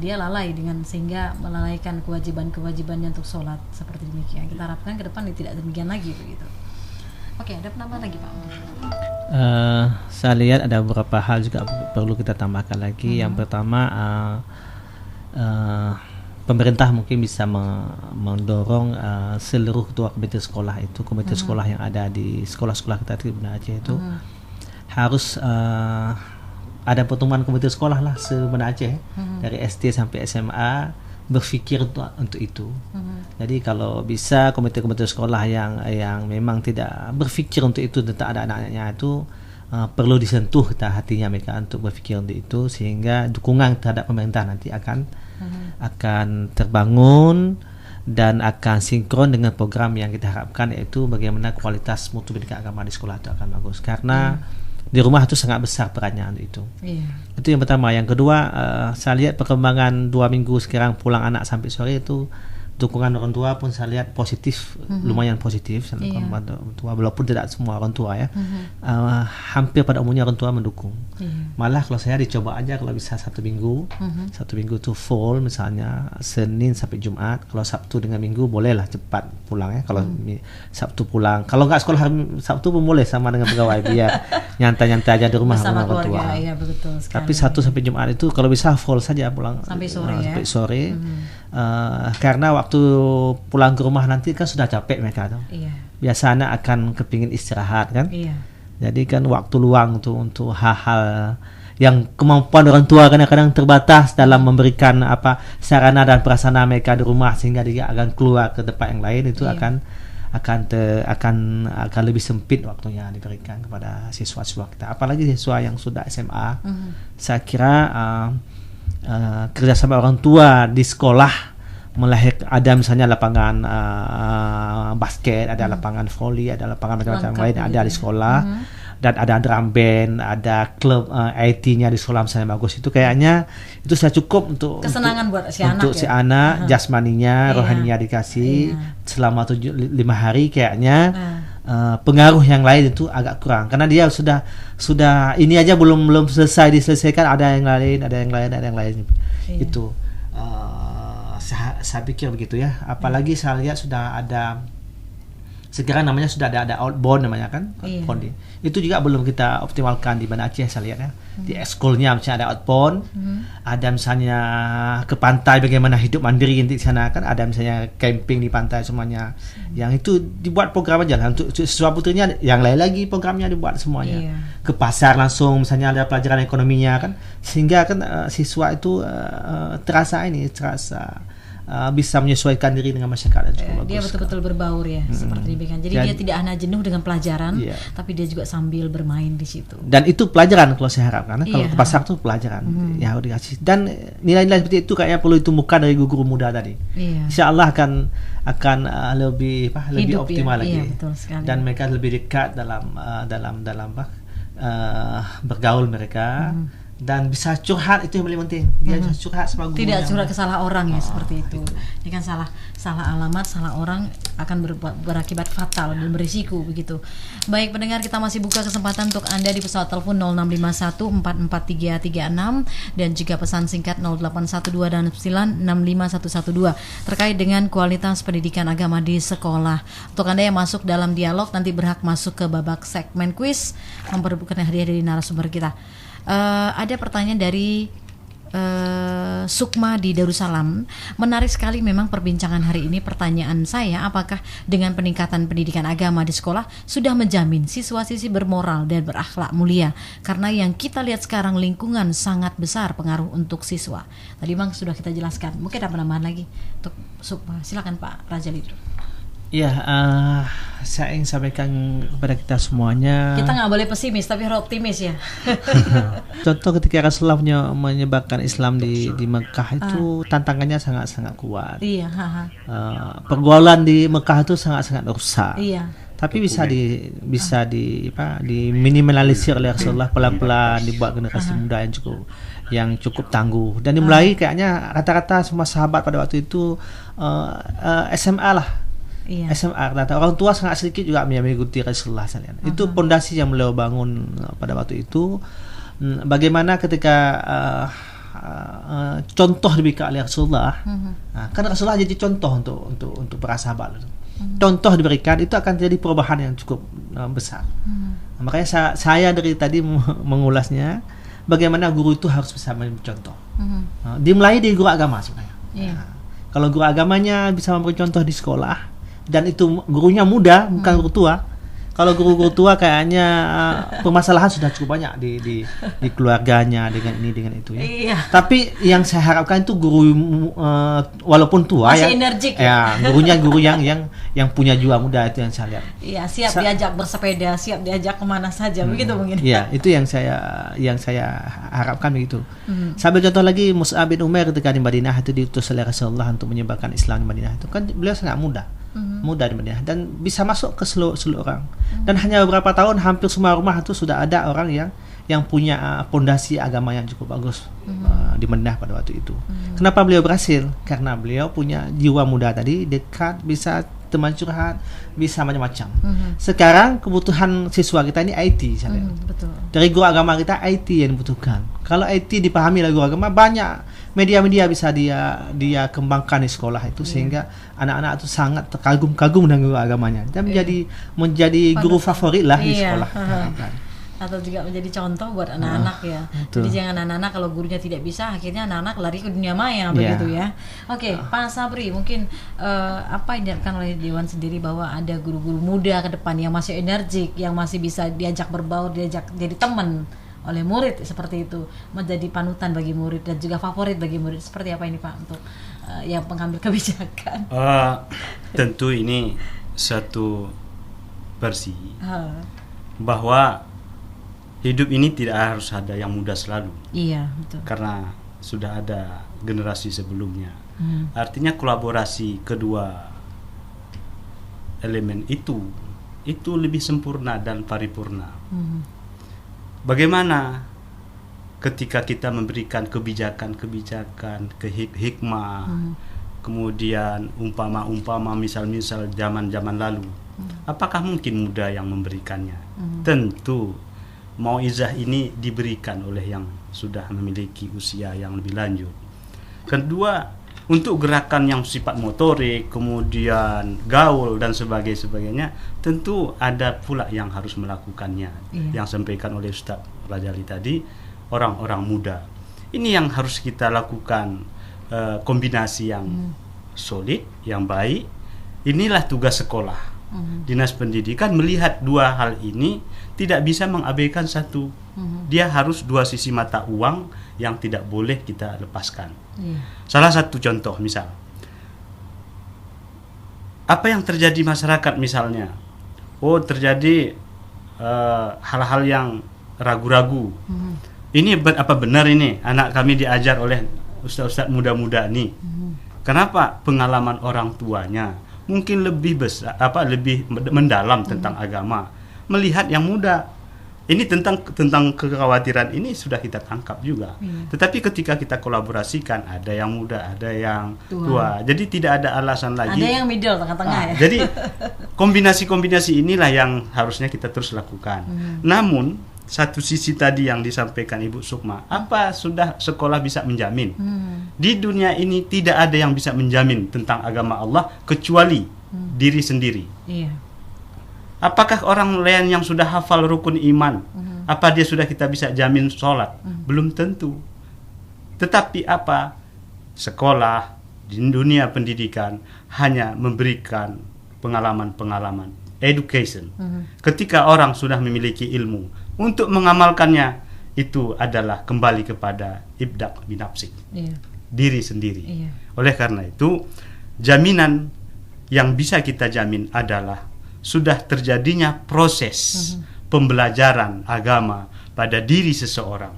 dia lalai dengan, sehingga melalaikan kewajiban-kewajibannya untuk sholat seperti demikian. Kita harapkan ke depan tidak demikian lagi begitu. Oke, ada penambahan lagi Pak? Saya lihat ada beberapa hal juga perlu kita tambahkan lagi. Yang pertama, pemerintah mungkin bisa mendorong seluruh ketua komite sekolah itu, komite sekolah yang ada di sekolah-sekolah kita di Banda Aceh itu harus ada pertemuan komite sekolah lah se-Banda Aceh, dari SD sampai SMA berpikir untuk itu. Jadi kalau bisa komite-komite sekolah yang memang tidak berpikir untuk itu tentang ada anak-anaknya itu, perlu disentuh hatinya mereka untuk berpikir untuk itu, sehingga dukungan terhadap pemerintah nanti akan terbangun dan akan sinkron dengan program yang kita harapkan, yaitu bagaimana kualitas mutu pendidikan agama di sekolah itu akan bagus, karena di rumah itu sangat besar perannya untuk itu. Itu yang pertama. Yang kedua, saya lihat perkembangan 2 minggu sekarang pulang anak sampai sore itu, dukungan orang tua pun saya lihat positif, lumayan positif. Orang tua, walaupun tidak semua orang tua ya, hampir pada umumnya orang tua mendukung. Malah kalau saya dicoba aja, kalau bisa 1 minggu, 1 minggu itu full, misalnya Senin sampai Jumat. Kalau Sabtu dengan Minggu bolehlah cepat pulang ya. Kalau Sabtu pulang, kalau nggak sekolah Sabtu pun boleh sama dengan pegawai, biar nyantai-nyantai aja di rumah sama orang tua. Tapi Sabtu sampai Jumat itu kalau bisa full saja pulang sampai sore. Karena waktu pulang ke rumah nanti kan sudah capek mereka tuh. Biasa anak akan kepingin istirahat kan. Jadi kan waktu luang untuk hal-hal yang kemampuan orang tua kadang-kadang terbatas dalam memberikan sarana dan prasarana mereka di rumah, sehingga dia akan keluar ke tempat yang lain itu akan lebih sempit waktunya diberikan kepada siswa-siswa kita. Apalagi siswa yang sudah SMA. Saya kira kerjasama orang tua di sekolah melahirkan, ada misalnya lapangan basket, ada lapangan volley, ada lapangan macam-macam lain ada di sekolah, dan ada drum band, ada klub IT-nya di sekolah misalnya bagus. Itu kayaknya itu sudah cukup untuk kesenangan buat si anak, si anak jasmaninya, rohaninya dikasih selama 5 hari kayaknya. Pengaruh yang lain itu agak kurang, karena dia sudah ini aja belum diselesaikan, ada yang lain itu. Saya pikir begitu ya. Apalagi saya lihat sudah ada sekarang namanya sudah ada outbound namanya kan. Outbound itu juga belum kita optimalkan di Banda Aceh saya lihat ya. Di ekskulnya misalnya ada outbound, ada misalnya ke pantai bagaimana hidup mandiri di sana kan, ada misalnya camping di pantai semuanya. Yang itu dibuat program aja lah. Untuk siswa putrinya yang lain lagi programnya dibuat semuanya. Ke pasar langsung misalnya ada pelajaran ekonominya kan, sehingga kan siswa itu terasa bisa menyesuaikan diri dengan masyarakat. Dia betul-betul berbaur ya, seperti demikian. Jadi dia tidak hanya jenuh dengan pelajaran, tapi dia juga sambil bermain di situ. Dan itu pelajaran kalau saya harap, karena kalau ke pasar itu pelajaran yang harus dikasih. Dan nilai-nilai seperti itu kayaknya perlu ditumbuhkan dari guru muda tadi. Insya Allah akan lebih optimal lagi. Betul sekali. Dan mereka lebih dekat dalam bergaul mereka. Dan bisa curhat, itu yang paling penting. Dia bisa curhat sama guru. Tidak curhat ke salah orang ya, seperti itu. Ini kan salah alamat, salah orang akan berakibat fatal dan berisiko begitu. Baik pendengar, kita masih buka kesempatan untuk Anda di pesawat telepon 0651 44336 dan juga pesan singkat 0812 dan 965112 terkait dengan kualitas pendidikan agama di sekolah. Untuk Anda yang masuk dalam dialog nanti berhak masuk ke babak segmen kuis memperebutkan hadiah dari narasumber kita. Ada pertanyaan dari Sukma di Darussalam. Menarik sekali memang perbincangan hari ini. Pertanyaan saya, apakah dengan peningkatan pendidikan agama di sekolah sudah menjamin siswa-siswi bermoral dan berakhlak mulia? Karena yang kita lihat sekarang lingkungan sangat besar pengaruh untuk siswa. Tadi Bang sudah kita jelaskan. Mungkin ada penambahan lagi untuk Sukma. Silakan Pak Rajali. Ya, saya ingin sampaikan kepada kita semuanya. Kita nggak boleh pesimis, tapi harus optimis ya. Contoh ketika Rasulullah menyebarkan Islam di Mekah itu tantangannya sangat-sangat kuat. Iya. Pergaulan di Mekah itu sangat-sangat rusak. Iya. Tapi bisa diminimalisir oleh Rasulullah, pelan-pelan dibuat generasi muda yang cukup tangguh. Dan dimulai kayaknya rata-rata semua sahabat pada waktu itu SMA lah. SMA, rata orang tua sangat sedikit juga mengikuti Rasulullah SAW. Itu pondasi yang beliau bangun pada waktu itu. Bagaimana ketika contoh diberikan oleh Rasulullah, kan Rasulullah jadi contoh untuk para sahabat. Contoh diberikan, itu akan jadi perubahan yang cukup besar. Makanya saya dari tadi mengulasnya, bagaimana guru itu harus bisa memberi contoh. Dimulai dari guru agama sebenarnya. Kalau guru agamanya bisa memberi contoh di sekolah, dan itu gurunya muda, bukan guru tua. Kalau guru-guru tua kayaknya permasalahan sudah cukup banyak di keluarganya dengan ini dengan itu ya. Iya. Tapi yang saya harapkan itu guru walaupun tua masih energik ya gurunya guru yang punya jiwa muda, itu yang saya lihat. Iya, siap diajak bersepeda, siap diajak kemana saja, begitu mungkin. Iya, itu yang saya harapkan begitu. Sambil contoh lagi, Mus'ab bin Umair ketika di Madinah itu diutus oleh Rasulullah untuk menyebarkan Islam di Madinah, itu kan beliau sangat muda di Madinah dan bisa masuk ke seluruh orang. Dan hanya beberapa tahun hampir semua rumah itu sudah ada orang yang punya pondasi agama yang cukup bagus di Madinah pada waktu itu. Kenapa beliau berhasil? Karena beliau punya jiwa muda tadi, dekat, bisa teman curhat, bisa macam-macam. Sekarang kebutuhan siswa kita ini IT, saya lihat. Betul. Dari guru agama kita IT yang dibutuhkan. Kalau IT dipahami oleh guru agama, banyak media-media bisa dia kembangkan di sekolah itu, sehingga anak-anak itu sangat terkagum-kagum dengan guru agamanya dan menjadi guru favorit lah di sekolah. Atau juga menjadi contoh buat anak-anak ya. Betul. Jadi jangan anak-anak kalau gurunya tidak bisa, akhirnya anak-anak lari ke dunia maya begitu ya. Oke, Pak Sabri, mungkin apa yang dilakukan oleh Dewan sendiri bahwa ada guru-guru muda ke depan yang masih energik, yang masih bisa diajak berbaur, diajak jadi teman oleh murid seperti itu, menjadi panutan bagi murid dan juga favorit bagi murid. Seperti apa ini Pak untuk yang pengambil kebijakan? Tentu ini satu versi bahwa hidup ini tidak harus ada yang muda selalu. Iya, betul. Karena sudah ada generasi sebelumnya. Artinya kolaborasi kedua elemen itu lebih sempurna dan paripurna. Bagaimana ketika kita memberikan kebijakan, hikmah, kemudian umpama misal zaman-zaman lalu, apakah mungkin muda yang memberikannya? Tentu mauizah ini diberikan oleh yang sudah memiliki usia yang lebih lanjut. Kedua, untuk gerakan yang sifat motorik, kemudian gaul dan sebagainya, tentu ada pula yang harus melakukannya. Yang sampaikan oleh Ustaz Rajali tadi, orang-orang muda. Ini yang harus kita lakukan, kombinasi yang solid, yang baik. Inilah tugas sekolah. Dinas Pendidikan melihat dua hal ini, tidak bisa mengabaikan satu. Dia harus dua sisi mata uang yang tidak boleh kita lepaskan. Salah satu contoh misal, apa yang terjadi masyarakat misalnya, terjadi hal-hal yang ragu-ragu. Ini apa benar ini anak kami diajar oleh ustaz-ustaz muda-muda nih? Kenapa pengalaman orang tuanya mungkin lebih besar, lebih mendalam tentang agama, melihat yang muda. Ini tentang kekhawatiran ini sudah kita tangkap juga. Tetapi ketika kita kolaborasikan, ada yang muda, ada yang tua. Jadi tidak ada alasan lagi. Ada yang middle, tengah-tengah ya. Jadi kombinasi-kombinasi inilah yang harusnya kita terus lakukan. Namun satu sisi tadi yang disampaikan Ibu Sukma, apa sudah sekolah bisa menjamin? Di dunia ini tidak ada yang bisa menjamin tentang agama Allah kecuali diri sendiri. Iya. Apakah orang lain yang sudah hafal rukun iman, apa dia sudah kita bisa jamin sholat? Belum tentu. Tetapi sekolah di dunia pendidikan hanya memberikan pengalaman-pengalaman, education. Ketika orang sudah memiliki ilmu, untuk mengamalkannya itu adalah kembali kepada ibda' binafsik, diri sendiri. Oleh karena itu, jaminan yang bisa kita jamin adalah sudah terjadinya proses pembelajaran agama pada diri seseorang.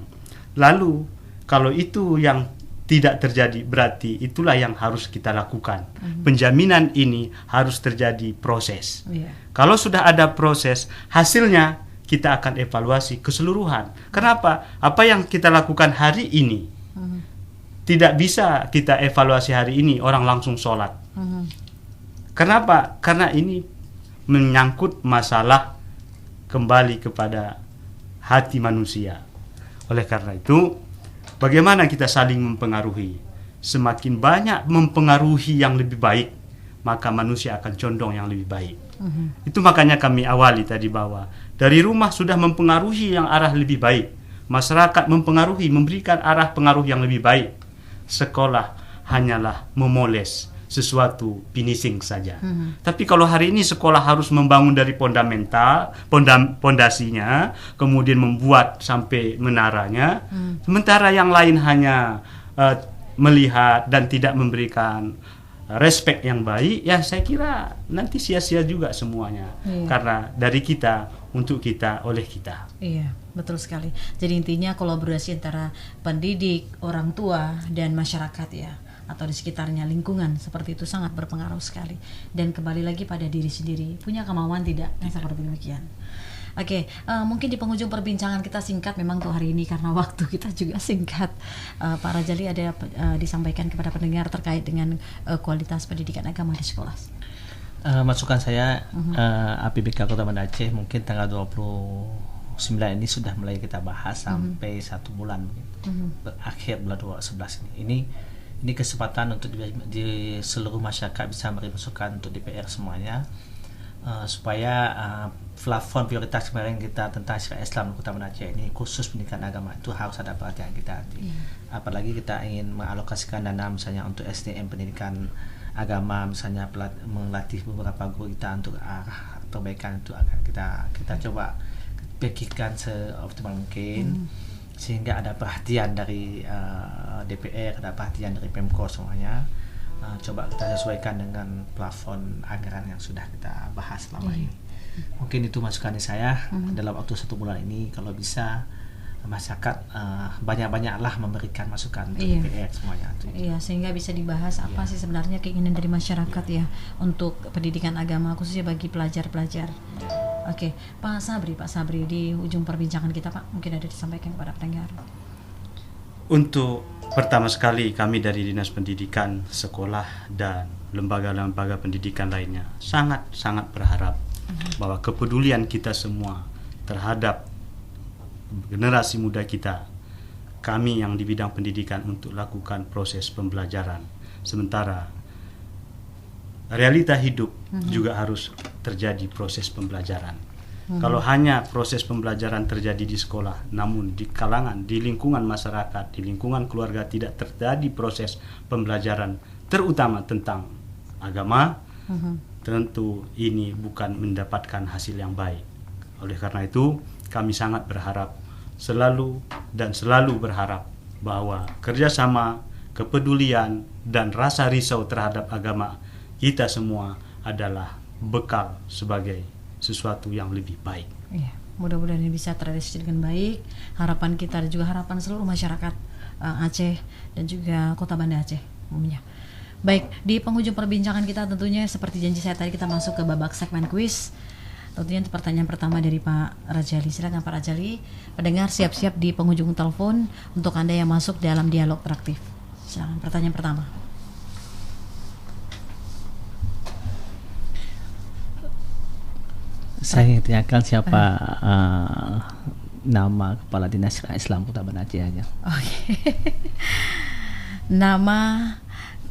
Lalu kalau itu yang tidak terjadi, berarti itulah yang harus kita lakukan. Penjaminan ini harus terjadi proses. Kalau sudah ada proses, hasilnya kita akan evaluasi keseluruhan. Kenapa? Apa yang kita lakukan hari ini tidak bisa kita evaluasi hari ini orang langsung sholat. Kenapa? Karena ini menyangkut masalah kembali kepada hati manusia. Oleh karena itu, bagaimana kita saling mempengaruhi? Semakin banyak mempengaruhi yang lebih baik, maka manusia akan condong yang lebih baik. Itu makanya kami awali tadi bahwa dari rumah sudah mempengaruhi yang arah lebih baik, masyarakat mempengaruhi, memberikan arah pengaruh yang lebih baik. Sekolah hanyalah memoles sesuatu finishing saja. Tapi kalau hari ini sekolah harus membangun dari pondasinya, kemudian membuat sampai menaranya, sementara yang lain hanya melihat dan tidak memberikan respect yang baik, ya saya kira nanti sia-sia juga semuanya. Karena dari kita, untuk kita, oleh kita. Iya, betul sekali. Jadi intinya kolaborasi antara pendidik, orang tua, dan masyarakat ya, atau di sekitarnya, lingkungan seperti itu sangat berpengaruh sekali. Dan kembali lagi pada diri sendiri, punya kemauan tidak? Seperti demikian. Oke, mungkin di penghujung perbincangan kita singkat memang untuk hari ini karena waktu kita juga singkat. Pak Rajali ada disampaikan kepada pendengar terkait dengan kualitas pendidikan agama di sekolah. Masukan saya, APBK Kota Banda Aceh mungkin tanggal 29 ini sudah mulai kita bahas sampai 1 bulan, berakhir bulan 11 ini. Ini kesempatan untuk di seluruh masyarakat bisa memberi masukan untuk DPR semuanya, supaya platform prioritas kemarin kita tentang syariat Islam Kota Banda Aceh ini khusus pendidikan agama itu harus ada perhatian kita. Apalagi kita ingin mengalokasikan dana misalnya untuk SDM pendidikan agama, misalnya melatih beberapa guru kita untuk arah perbaikan itu akan kita coba pikirkan seoptimal mungkin. Sehingga ada perhatian dari DPR, ada perhatian dari Pemko semuanya. Coba kita sesuaikan dengan plafon anggaran yang sudah kita bahas selama ini. Mungkin itu masukan dari saya dalam waktu 1 bulan ini. Kalau bisa masyarakat banyak-banyaklah memberikan masukan untuk DPR semuanya. Iya, sehingga bisa dibahas apa sih sebenarnya keinginan dari masyarakat ya untuk pendidikan agama khususnya bagi pelajar-pelajar. Oke, Pak Sabri di ujung perbincangan kita Pak, mungkin ada disampaikan kepada pendengar. Untuk pertama sekali kami dari Dinas Pendidikan, Sekolah dan lembaga-lembaga pendidikan lainnya sangat berharap bahwa kepedulian kita semua terhadap generasi muda kita, kami yang di bidang pendidikan untuk lakukan proses pembelajaran. Sementara realita hidup juga harus terjadi proses pembelajaran. Kalau hanya proses pembelajaran terjadi di sekolah, namun di kalangan, di lingkungan masyarakat, di lingkungan keluarga tidak terjadi proses pembelajaran, terutama tentang agama, tentu ini bukan mendapatkan hasil yang baik. Oleh karena itu, kami sangat berharap, selalu berharap bahwa kerjasama, kepedulian, dan rasa risau terhadap agama kita semua adalah bekal sebagai sesuatu yang lebih baik. Iya, mudah-mudahan ini bisa terrealisasi dengan baik. Harapan kita dan juga harapan seluruh masyarakat Aceh dan juga Kota Banda Aceh umumnya. Baik, di penghujung perbincangan kita tentunya seperti janji saya tadi, kita masuk ke babak segmen kuis. Tentunya untuk pertanyaan pertama dari Pak Rajali. Silakan Pak Rajali. Pendengar siap-siap di penghujung telepon untuk Anda yang masuk dalam dialog interaktif. Silakan pertanyaan pertama. Saya ingin tanyakan siapa nama Kepala Dinas Islam Kota Banda Aceh aja. Oke. Nama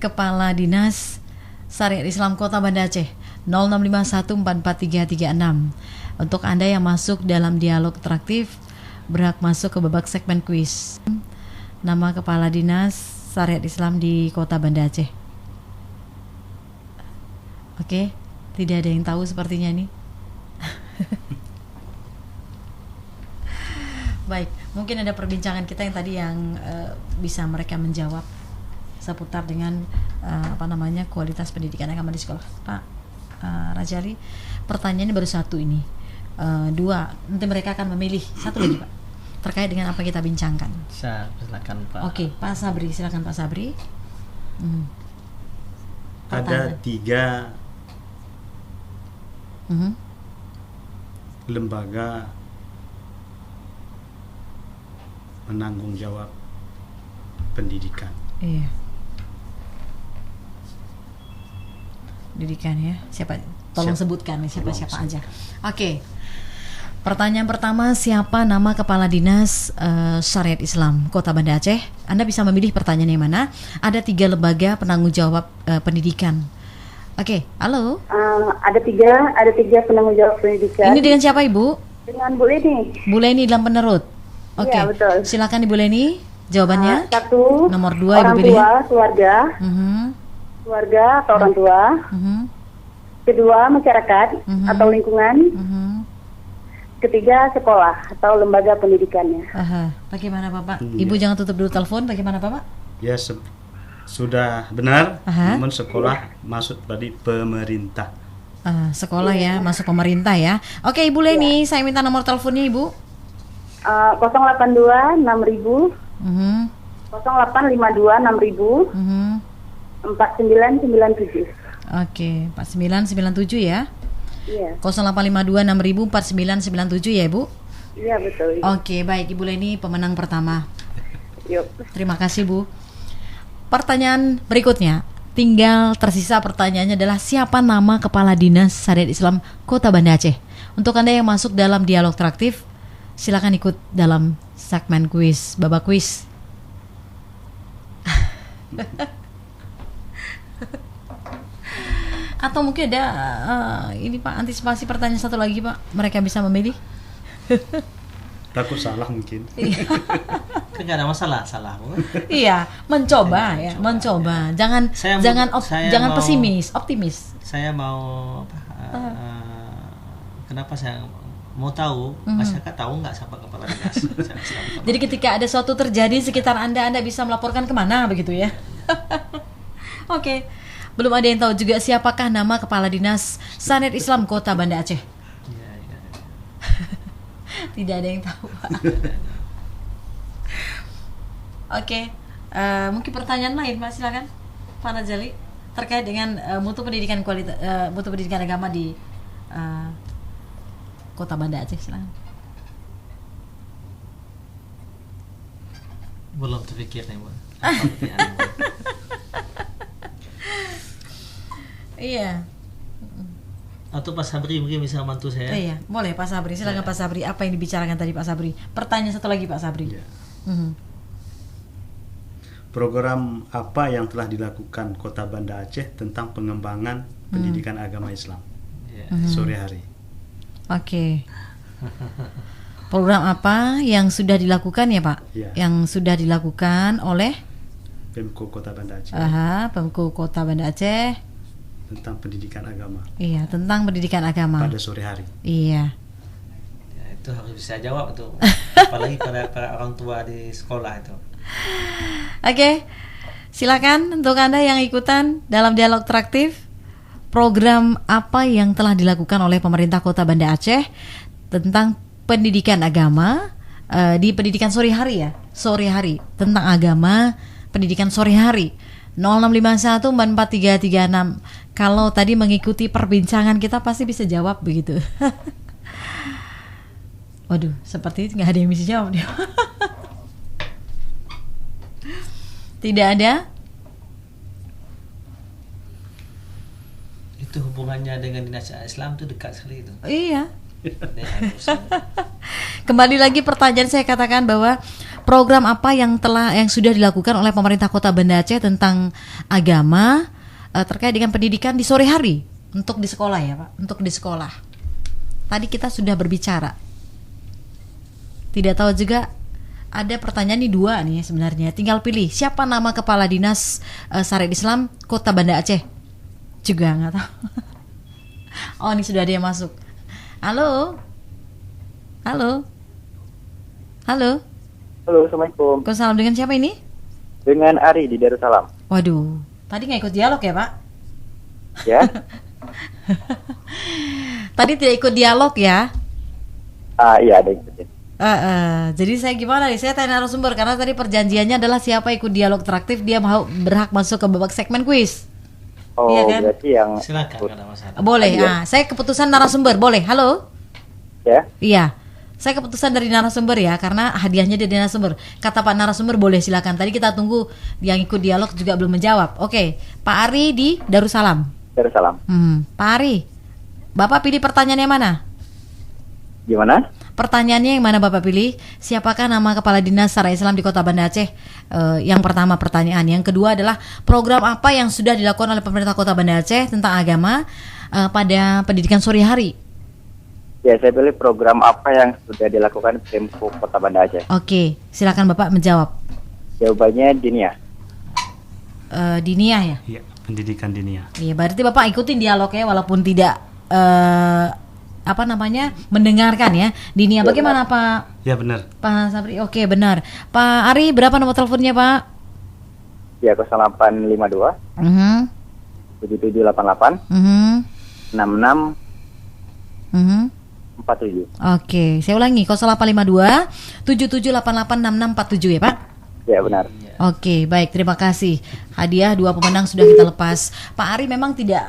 Kepala Dinas Syariat Islam Kota Banda Aceh 0651443336. Untuk Anda yang masuk dalam dialog interaktif berhak masuk ke babak segmen kuis. Nama Kepala Dinas Syariat Islam di Kota Banda Aceh. Oke, tidak ada yang tahu sepertinya nih. Baik, mungkin ada perbincangan kita yang tadi yang bisa mereka menjawab seputar dengan kualitas pendidikan agama di sekolah. Pak Rajali, pertanyaannya baru satu ini, dua, nanti mereka akan memilih satu lagi Pak, terkait dengan apa kita bincangkan. Silakan Pak. Oke, Pak Sabri, silakan Pak Sabri. Ada 3 lembaga menanggung jawab pendidikan. Iya. Pendidikan ya. Siapa? Tolong sebutkan siapa aja. Oke. Pertanyaan pertama, siapa nama Kepala Dinas Syariat Islam Kota Banda Aceh? Anda bisa memilih pertanyaan yang mana. Ada 3 lembaga penanggung jawab pendidikan. Oke, halo. Ada tiga penanggung jawab pendidikan. Ini dengan siapa Ibu? Dengan Bu Leni. Bu Leni dalam penerut. Oke, iya, betul. Silakan Ibu Leni. Jawabannya? 1. Nomor 2 orang Ibu pilih. tua, keluarga. Keluarga atau orang tua. Kedua, masyarakat atau lingkungan. Ketiga, sekolah atau lembaga pendidikannya. Bagaimana Bapak? Ibu jangan tutup dulu telepon. Bagaimana Bapak? Ya, sudah benar. Namun sekolah masuk tadi pemerintah. Sekolah ya, masuk pemerintah ya. Oke, Ibu Leni, saya minta nomor teleponnya Ibu. 082 6000 0852 6000 4997. Oke, 4997 ya. Iya. 0852 6000 4997 ya Ibu. Iya betul. Oke, baik Ibu Leni, pemenang pertama. Yuk. Terima kasih Bu. Pertanyaan berikutnya, tinggal tersisa pertanyaannya adalah siapa nama Kepala Dinas Syariat Islam Kota Banda Aceh. Untuk Anda yang masuk dalam dialog interaktif, silakan ikut dalam segmen kuis, babak kuis. Atau mungkin ada ini Pak, antisipasi pertanyaan satu lagi Pak, mereka bisa memilih. Takut salah mungkin. Enggak ada masalah. Iya, mencoba. Jangan pesimis, optimis. Saya mau kenapa saya mau tahu masyarakat tahu nggak siapa kepala dinas. Jadi ketika ada suatu terjadi di sekitar Anda bisa melaporkan kemana begitu ya? Oke. Belum ada yang tahu juga siapakah nama Kepala Dinas Syariat Islam Kota Banda Aceh. Tidak ada yang tahu Pak. Oke, mungkin pertanyaan lain Pak, silakan Pak Rajali terkait dengan mutu pendidikan agama di Kota Banda Aceh, silakan. Belum terpikir nih Bu. Iya. Atau Pak Sabri mungkin bisa bantu saya. Iya, boleh Pak Sabri. Silakan Pak Sabri. Apa yang dibicarakan tadi Pak Sabri? Pertanyaan satu lagi Pak Sabri. Ya. Program apa yang telah dilakukan Kota Banda Aceh tentang pengembangan pendidikan agama Islam sore hari? Oke. Program apa yang sudah dilakukan ya Pak? Ya. Yang sudah dilakukan oleh Pemko Kota Banda Aceh. Pemko Kota Banda Aceh. Tentang pendidikan agama. Iya, tentang pendidikan agama. Pada sore hari. Iya. Ya, itu harus bisa jawab tuh. Apalagi pada orang tua di sekolah itu. Oke. Silakan untuk Anda yang ikutan dalam dialog interaktif. program apa yang telah dilakukan oleh pemerintah Kota Banda Aceh tentang pendidikan agama di pendidikan sore hari ya, sore hari tentang agama pendidikan sore hari. 0651 443336. Kalau tadi mengikuti perbincangan kita pasti bisa jawab begitu. Waduh, seperti nggak ada yang bisa jawab dia. Tidak ada. Itu hubungannya dengan dinas Islam itu dekat sekali itu. Iya. Kembali lagi pertanyaan saya katakan bahwa program apa yang sudah dilakukan oleh pemerintah Kota Banda Aceh tentang agama terkait dengan pendidikan di sore hari untuk di sekolah ya Pak, untuk di sekolah. Tadi kita sudah berbicara. Tidak tahu juga, ada pertanyaan nih 2 nih sebenarnya. Tinggal pilih siapa nama kepala dinas Syariat Islam Kota Banda Aceh. Juga nggak tahu. Oh, ini sudah ada yang masuk. Halo. Halo. Halo. Halo, Assalamualaikum. Waalaikumsalam, dengan siapa ini? Dengan Ari di Darussalam. Waduh, tadi nggak ikut dialog ya Pak? Ya? Tadi tidak ikut dialog ya? Iya, ada yang ikutin. Jadi saya gimana nih? Saya tanya narasumber karena tadi perjanjiannya adalah siapa ikut dialog interaktif dia berhak masuk ke babak segmen kuis. Oh, iya kan? Berarti yang... Silakan, nggak ada masalah. Boleh. Saya keputusan narasumber. Boleh. Halo? Ya? Iya. Saya keputusan dari narasumber ya, karena hadiahnya dari narasumber. Kata Pak narasumber boleh, silakan. Tadi kita tunggu yang ikut dialog juga belum menjawab. Oke, Pak Ari di Darussalam. Darussalam. Pak Ari, Bapak pilih pertanyaannya mana? Gimana? Pertanyaannya yang mana Bapak pilih? Siapakah nama Kepala Dinas Syariat Islam di Kota Banda Aceh? Yang pertama pertanyaan. Yang kedua adalah program apa yang sudah dilakukan oleh pemerintah Kota Banda Aceh tentang agama pada pendidikan sore hari? Ya, saya pilih program apa yang sudah dilakukan Pemko Kota Banda Aceh. Oke, silakan Bapak menjawab. Jawabannya Diniyah. Diniyah ya? Iya, pendidikan diniyah. Iya, berarti Bapak ikutin dialognya walaupun tidak mendengarkan ya. Diniyah, bagaimana Pak? Ya benar. Pak Sabri, oke benar. Pak Ari, berapa nomor teleponnya Pak? Ya, 0852 7788 66 47. Oke, saya ulangi 0852 77886647 ya Pak? Ya, benar. Oke, baik, terima kasih. Hadiah 2 pemenang sudah kita lepas. Pak Ari memang tidak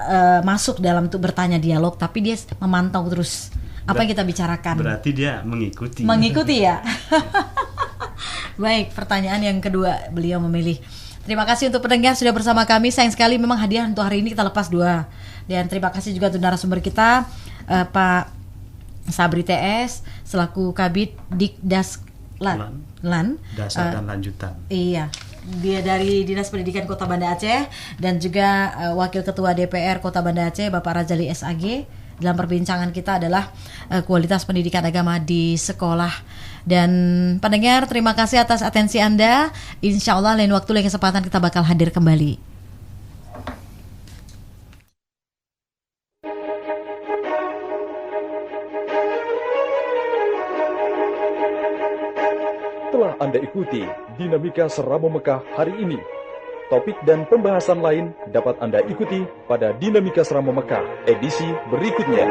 masuk dalam untuk bertanya dialog, tapi dia memantau terus apa yang kita bicarakan. Berarti dia mengikuti. Mengikuti ya. Baik, pertanyaan yang kedua beliau memilih. Terima kasih untuk pendengar sudah bersama kami. Sayang sekali memang hadiah untuk hari ini kita lepas 2. Dan terima kasih juga untuk narasumber kita Pak Sabri TS selaku Kabid Dikdaslan Dasar dan lanjutan. Iya, dia dari Dinas Pendidikan Kota Banda Aceh dan juga Wakil Ketua DPR Kota Banda Aceh Bapak Rajali SAG. Dalam perbincangan kita adalah kualitas pendidikan agama di sekolah. Dan pendengar, terima kasih atas atensi Anda. Insya Allah lain waktu lain kesempatan kita bakal hadir kembali. Telah Anda ikuti Dinamika Seramo Mekah hari ini. Topik dan pembahasan lain dapat Anda ikuti pada Dinamika Seramo Mekah edisi berikutnya.